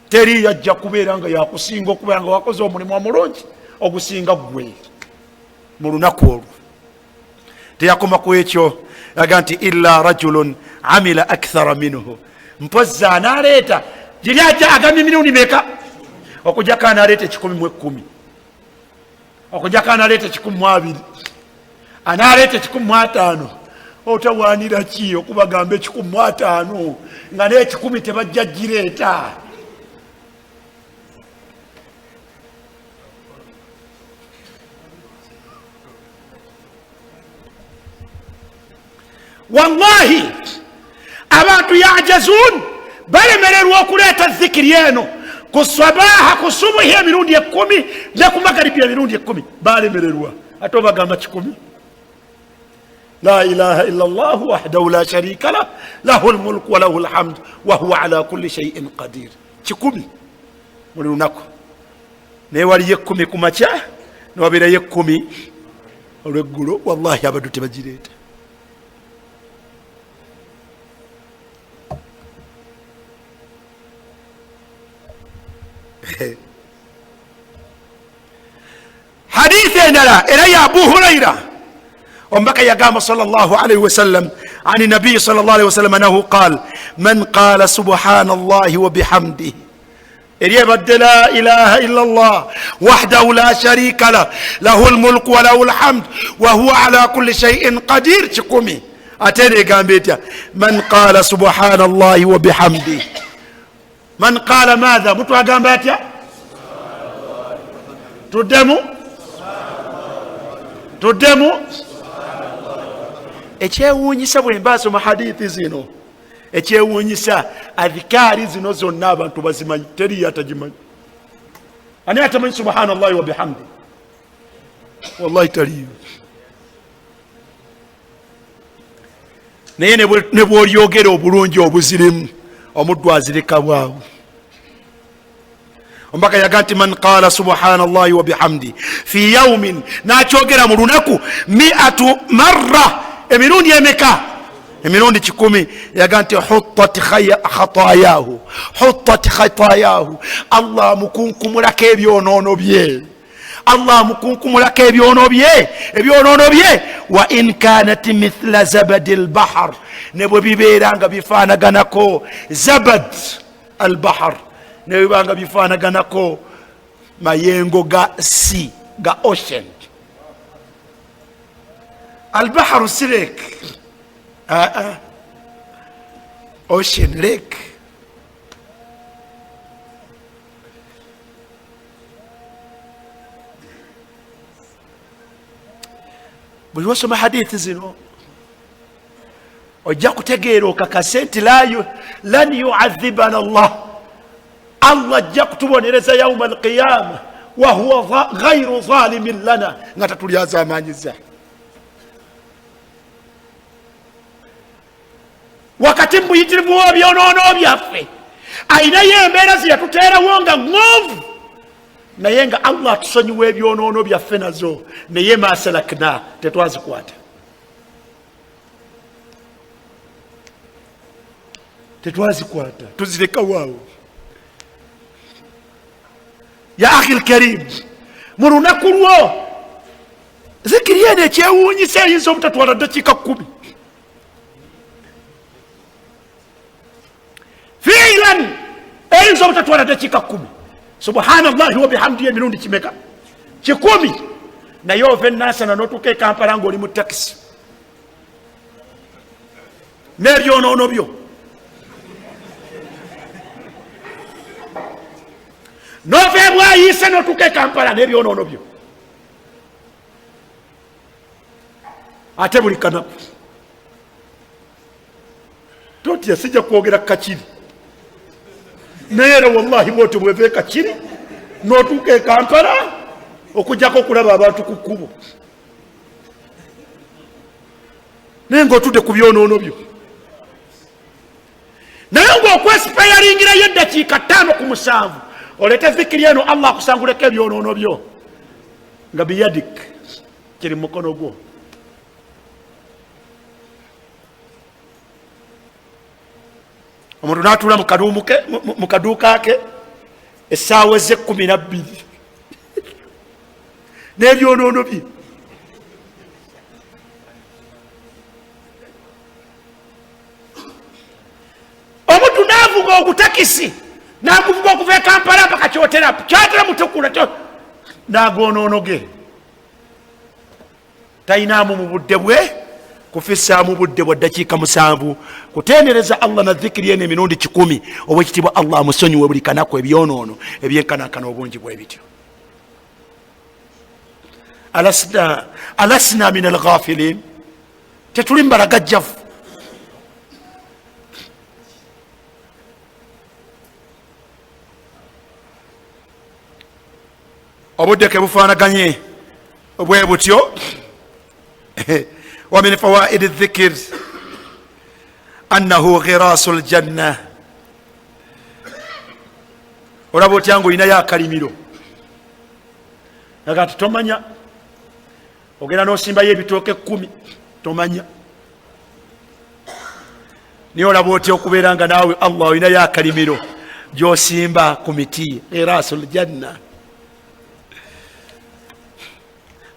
Teri yajja kubeera nga yakusinga okubeera nga wakoze omulimu omulungi ogusinga gwe mu lunaku olwo. Teyakoma ku ekyo, yaga nti illa rajulun amila akthara minhu, mpozzi anaaleeta giri ajja agambye emirundi meka? Okujjako anaaleeta 10 mu 10, okujjako anaaleeta 10 mu 2, anaaleeta 10 mu 5. Otawaanira ki okubagamba 10 mu 5 nga ne10 tebajja gireeta? Wallahi abantu yajazun, balemererwa okuleeta zikiri eno ku sabaha ku subuhi emirundi 10 ne ku magaribi emirundi 10, balemererwa. Ate obagamba 10. La ilaha illa Allah wahdahu la sharika lah, lahul mulku wa lahul hamd wa huwa ala kulli shay'in qadir. 10 mu lunaku, naye waliyo 10 ku makya ne wabeerayo 10 olweggulo. Wallahi abaddu tebagireeta. Hadithi endala era ya Abu Huraira, omubaka yagamba sallallahu alayhi wasallam ani nabii sallallahu alayhi wasallam annahu qaal man qaala subhanallahi wa bihamdihi, eriyebadde la ilaha illa Allah wahdahu la sharika lah lahul mulku wa lahul hamd wa huwa ala kulli shay'in qadir 10. Ate negamba etya? Man qaala subhanallahi wa bihamdihi, man qaala madha, mutu agamba atya? Tuddemu. Ekyewuunyisa bwe mba nsoma hadithi zino, ekyewuunyisa adhikaari zino zonna abantu bazimanyi, teri atagimanyi. Ani atamanyi subhanallahi wa bihamdi? Wallahi taliyo. Naye ne bw'olyogera obulungi obuzirimu, omuddu azireka bwawe. Omubaka yaga nti man qaala subhanallahi wa bihamdi fi yawmin, nakyogera mu lunaku 100 marra, emirundi emeka? Emirundi 10. Yaga nti huttat khatayahu, huttat khatayahu, Allah mukunkumulako ebyonoono bye, Allah mukunkumulako ebyonoono bye. Wa in kanat mithla zabadi al-bahr, ne bwe bibeera nga bifaanaganako zabad al-bahr, ne bibanga bifaanaganako mayengo ga sea, ga ocean. Al-bahru si lake, ocean lake. Bwe wasoma hadithi zino ojja kutegeera okakase nti lan yuadhibana Allah ajja kutubonereza yauma alqiyama wahuwa ghairu zalimin lana, nga tatulyazamanyiza. wakati mbuyitirivu w'ebyonoono byaffe ayinayo embeera zeyatuteerawo nga ng'ovu, naye nga Allah atusonyiwa ebyonoono byaffe nazo, naye masalakna tetwazikwata, tuzirekawo. Ya akhi alkarim, mu lunaku lwo zikiri eno ekyewuunyisa eyinza obutatwala ddakiika 10. fiilan eyinza obutatwala ddakiika 10. subhanallahi wa bihamdihi emirundi kimeka? 10. naye ova enasana n'otuuka e Kampala ng'oli mu takisi n'ebyonoono byo, n'ova ebwayiise n'otuuka e Kampala n'ebyonoono byo. ate buli kanaku totya sijja kwogera Kakiri, naye era wallahi bwotyo bweva e Kakiri n'otuuka e Kampala okujjako okulaba abantu ku kkubo, naye ng'otudde ku byonoono byo, naye ng'okwesipayaringirayo eddakiika 5 ku 7 olete zikiri eno Allah akusanguleko ebyonoono byo nga biyadik kiri mukono gwo. omuntu n'atuula mu kaduuka ke essaawa ze 12 n'ebyonoono bye. omuntu n'avuga ogutakisi n'aguvuga okuva e Kampala mpaka kyotera mutukula n'agoonono ge, talinaamu mu budde bwe kufissaamu budde bwa ddakiika 7 kutendereza Allah na dhikiri eno emirundi 10. obwekitiibwa Allah amusonyiwe buli kanaku ebyonoono ebyenkanakana obungi bwe bityo. alasna min alghafilin, tetuli mbalagajjavu. obudde ke bufaanaganye bwe butyo. ومن فوائد الذكر أنه غراس الجنة. olaba otya ng'olinayo akalimiro agati tomanya, ogenda n'osimbayo ebitooke 10 tomanya, naye olaba otya okubeera nga naawe Allah olinayo akalimiro gy'osimba ku miti. غراس الجنة.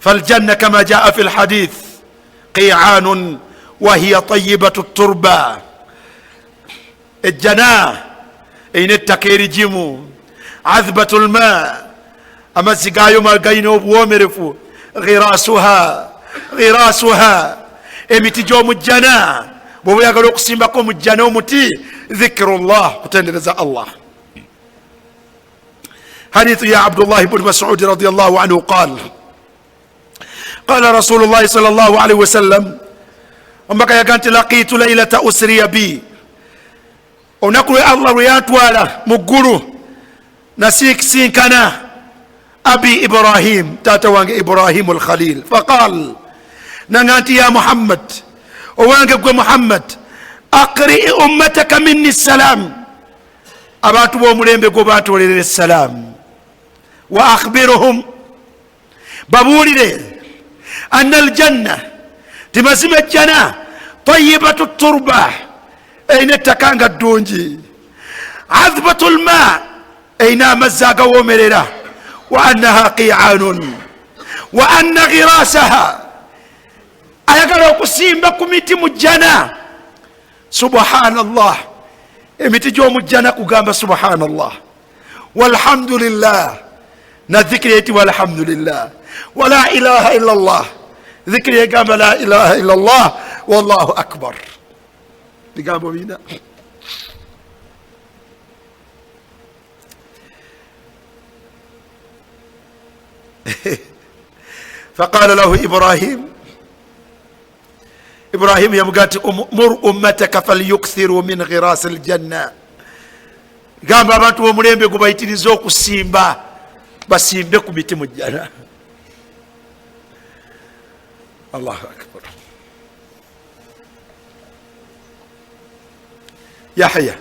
فالجنة كما جاء في الحديث قيعان وهي طيبة التربة. الجناه اين التكير جيمو عذبة الماء اما سيقايو ما قاينو بوامرفو غراسها امتجوم الجناه بو يقولوا قسم بكم الجناه متي ذكر الله وتنرزا الله. حديث يا عبد الله بن مسعود رضي الله عنه قال رسول الله صلى الله عليه وسلم أمك يا كانت لقيت ليلة أسري بي ونقول الله وياتوالا مقولوا نسيك سينكنا أبي إبراهيم تاتوانك إبراهيم الخليل فقال نغانتي يا محمد وانك محمد أقرئ أمتك مني السلام أباتوا ملين بقباتوا للسلام وأخبرهم بابولي أن الجنة تمسم الجنة طيبة التربة أين التكانغ الدونجي عذبة الماء أين مزاق ومررة وأنها قيعان وأن غراسها أيقرأ قسيم بكم يتم الجنة. سبحان الله امتجوم الجنة قام سبحان الله والحمد لله نذكر والحمد لله ولا إله إلا الله ذكر يقام لا إله إلا الله والله أكبر يقاموا بينا. فقال له إبراهيم Ibrahim yamugati mur ummataka falyukthiru min ghiras aljanna, gamba abantu bomulembe gubayitiriza okusimba, basimbe ku miti mu jjana. Allahu akbar. Yahya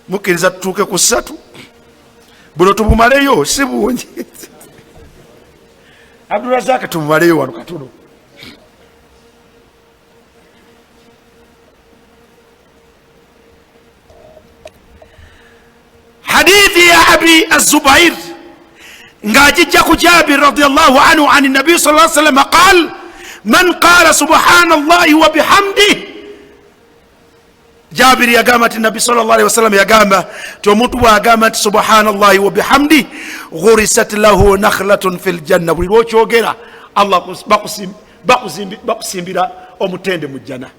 mukkiriza tutuuke ku 3 buno tubumaleyo si bungi. Abdurazak tubumaleyo wano katono. Hadithi ya Abi Az-Zubair ngajija ku Jabir radiyallahu anhu an an-nabi sallallahu alayhi wasallam qala man qala subhanallahi wa bihamdihi. Jabir yagamba ati Nabi sallallahu alayhi wasallam yagamba ti omuntu bwagamba nti subhanallahi wa bihamdi ghurisat lahu nakhlatun fil janna, buli lwokyogera Allah bakusimbira omutende mu jjana,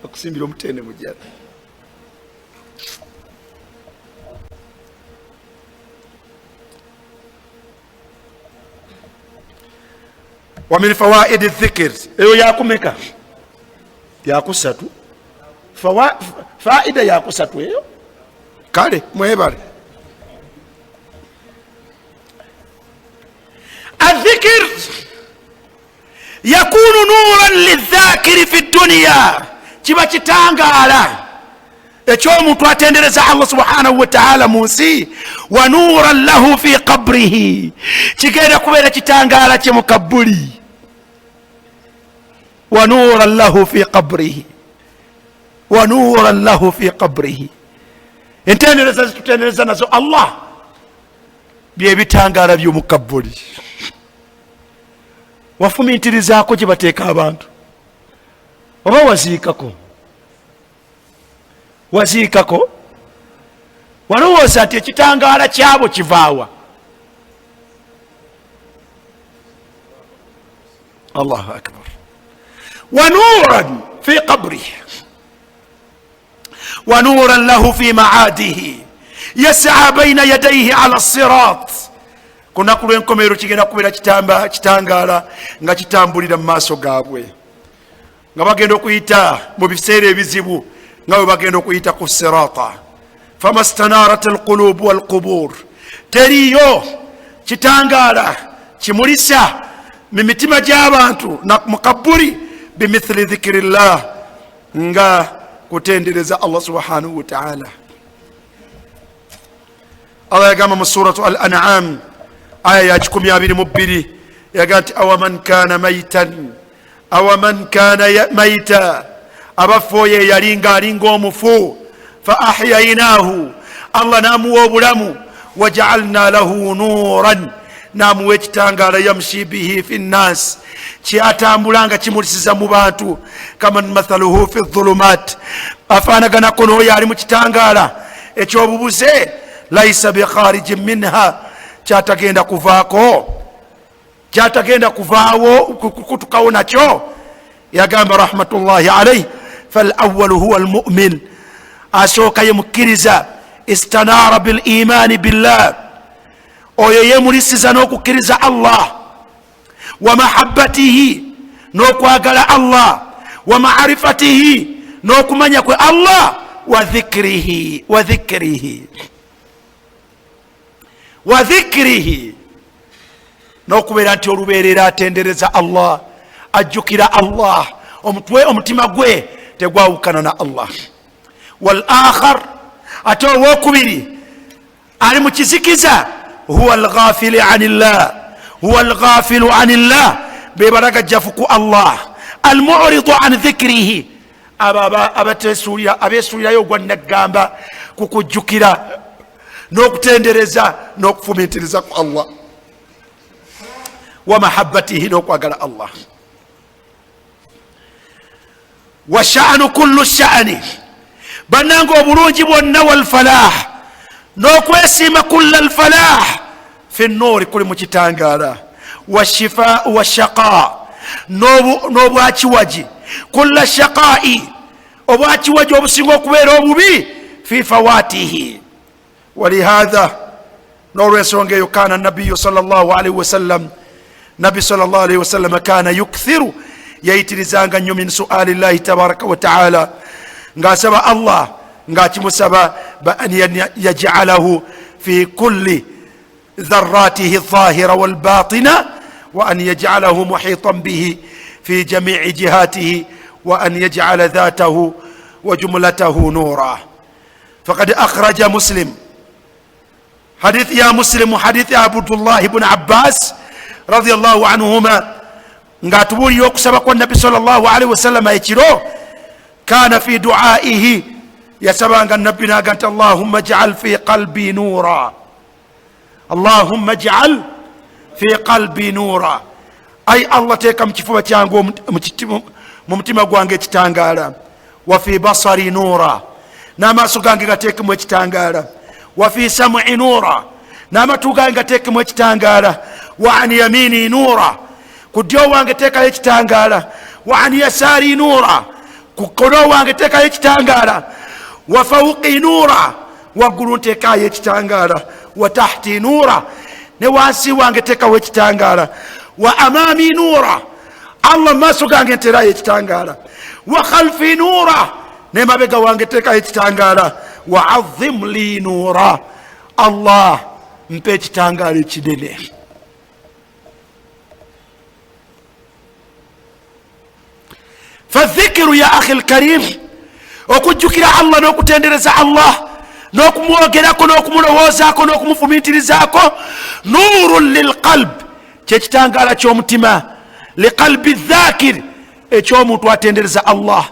bakusimbira omutende mu jjana. Wa min fawaid adh-dhikr, eyo yakumeka yakusatu, faida yakusatu eyo, kale mwebale. Adh-dhikr yakunu nuran lidh-dhakiri fi dunya, kiba kitangala ekyomuntu atendereza Allah subhanahu wa ta'ala mu nsi, wa nuran lahu fi qabrihi, kigenda kubeera kitangala kye mu kabuli. Wa nuran lahu fi qabrihi, wa nuran lahu fi qabrihi. Entendereza zitutendereza nazo Allah bye bitangala by'omu kabuli. Wafumintirizaako gye bateeka abantu, oba waziikako? Waziikako? Walowooza nti ekitangaala kyabo kivaawa? Allahu akbar. Wa nuran fi qabrihi wa nuran lahu fi ma'adihi yas'a bayna yadayhi ala as-sirat. Kuna kulwenkomero kigenda kubeera kitangala nga kitambulira mu maaso gaabwe, nga bagenda okuyita mu biseera ebizibu, nga bwe bagenda okuyita ku sirata. Famastanarat alqulub walqubur, teriyo kitangala kimulisa mu mitima gy'abantu na mu kaburi bimithli dhikrillah, nga kutendereza Allah subhanahu wa ta'ala. Allah yagamba mu suratu al-An'am aya ya 12 yagati awaman kana maitan, awaman kana maita, abafoye yalinga alinga omufu, fa ahyainahu, Allah namuwa obulamu, waja'alna lahu nuran, namuwa ekitangala yamshi bihi fi nnas, kyatambulanga kimulisiza mu bantu, kama mathaluhu fi dhulumat, afaanaganako n'oyo ali mu kitangala ekyobubuze, laisa bikharijin minha, kyatagenda kuvaako, kyatagenda kuvaawo kutukawo nakyo. Yagamba rahmatullahi alayhi falawwalu huwa almu'min, asooka ye mukkiriza, istanara bil imani billah, oyo yemulisiza n'okukkiriza Allah, wa mahabbatihi, n'okwagala Allah, wa ma'rifatihi, n'okumanya kwe Allah, wa dhikrihi, wa dhikrihi, wa dhikrihi, n'okubeera nti olubeerera atendereza Allah, ajjukira Allah, omutima gwe tegwawukana na Allah. Wal akhar, ate owokubiri ali mu kizikiza, huwa alghafili anillah, huwa alghafilu anillah, bebalagajjafu ku Allah, almu'ridu an dhikrihi, abeesuulirayo gwa naggamba kukujjukira n'okutendereza n'okufumintiriza ku Allah, wa mahabbatihi, n'okwagala Allah. Wa sha'nu kullu sha'ni, bannanga obulungi bwonna, wal falah, n'okwesiima kulla al falah fi nnuuri, kuli mu kitangala, wa shifaa wa shaqa, n'obwakiwaji, kulla shaqaa'i, obwakiwaji obusinga okubeera obubi, fi fawatihi. Walihadha, n'olwensonga eyo, kana nabiyu sallallahu alayhi wasallam, nabi sallallahu alayhi wasallam kana yukthiru yayitirizanga nnyo min suali llahi tabaraka wa taala ng'asaba Allah ng'akimusaba an yaj'alahu fi kulli dharratihi adh-dhahira wal-batina wa an yaj'alahu muhitan bihi fi jami'i jihatihi wa an yaj'ala dhatahu wa jumlatahu nura. Faqad akhraja Muslim حديث يا مسلم حديث عبد الله بن عباس رضي الله عنهما نغاتبول يوكسبق النبي صلى الله عليه وسلم يكيرو كان في دعائه يسبق النبي ناقنت اللهم اجعل في قلبي نورا اللهم اجعل في قلبي نورا أي الله تيكم كفوة تيانغو ممتما قوانغي تتانغالا وفي بصري نورا ناما سوغانغي تيكم وتتانغالا وفي سمع نورا ناما توغانغا تيكم وتتانغالا وعن يميني نورا كديو وانغا تيكا يتتانغالا وعن يساري نورا كديو وانغا تيكا يتتانغالا وفوقي نورا وقلون تيكا يتتانغالا وتحتي نورا نوانسي وانغا تيكا يتتانغالا وأمامي نورا الله ما سوغانغا تيكا يتتانغالا وخلفي نورا نما بيغا وانغا تيكا يتتانغالا وعظم لي نورا الله مبيت تانغالي تشدني. فالذكر يا أخي الكريم وكجكر الله نوكو تندرز الله نوكو موغراكو نوكو ملووزاكو نوكو مفميترزاكو نور للقلب تشتانغالا تشومتما لقلب الذاكر اتشومو تواتندرز الله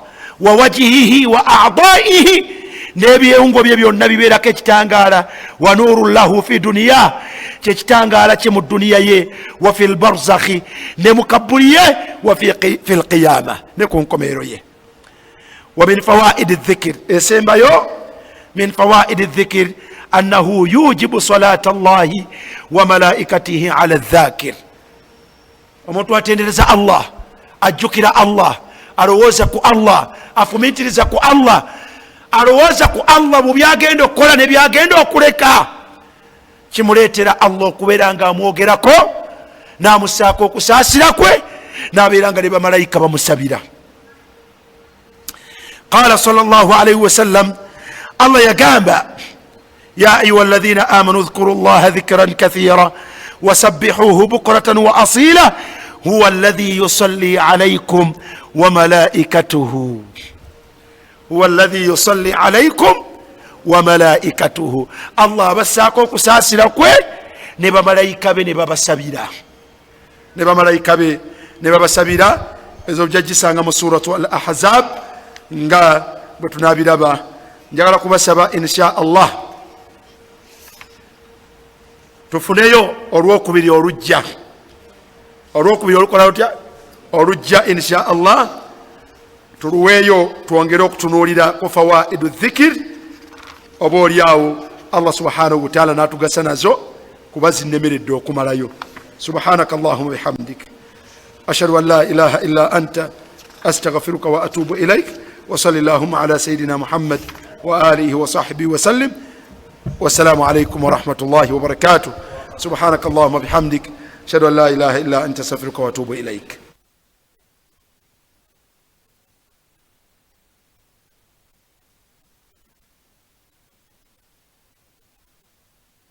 ووجهه وأعضائه n'ebyewungo bye byonna bibeerako ekitangala wa nuru llahu fi duniya kyekitangala kye mu duniya ye wa fi lbarzakhi ne mukabuli ye wa fi lqiyama ne ku nkomerero ye. wa min fawaidi dhikir esembayo min fawaidi dhikir annahu yujibu salata llahi wa malaikatihi ala dhakir. omuntu atendereza Allah ajjukira Allah alowooza ku Allah afumiitiriza ku Allah alowooza ku Allah mu byagenda okukola ne byagenda okuleka kimuleetera Allah okubeera nga amwogerako n'amusaako okusaasira kwe n'abeera nga ne bamalayika bamusabira. Qala sallallahu alayhi wa sallam Allah yagamba ya ayuha alladhina amanu dhkuru llaha dhikran kathira wasabbihuhu bukratan wa asila huwa alladhi yusalli alaykum wa malaikatuhu huwa alladhi yusalli alaykum wa malaikatuhu. Allah abasaako okusaasira kwe ne bamalayika be ne babasabira ne bamalayika be ne babasabira. ezo byagisanga mu suratu al ahzab nga bwe tunabiraba. njagala kubasaba insha Allah tufuneyo olwokubiri olujja olukola lutya olujja insha Allah tuluweeyo twongere okutunuulira ku fawaidu dhikir oba oliawo Allah subhanahu wa ta'ala natugasa nazo kuba zinnemeredde okumalayo. subhanaka allahumma bihamdik ashhadu an la ilaha illa anta astaghfiruka wa atubu ilaik wa sallallahu ala sayidina Muhammad wa alihi wa sahbihi wa sallim. wassalamu alaykum wa rahmatullahi wa barakatuh. subhanaka allahumma bihamdik ashhadu an la ilaha illa anta astaghfiruka wa atubu ilaik.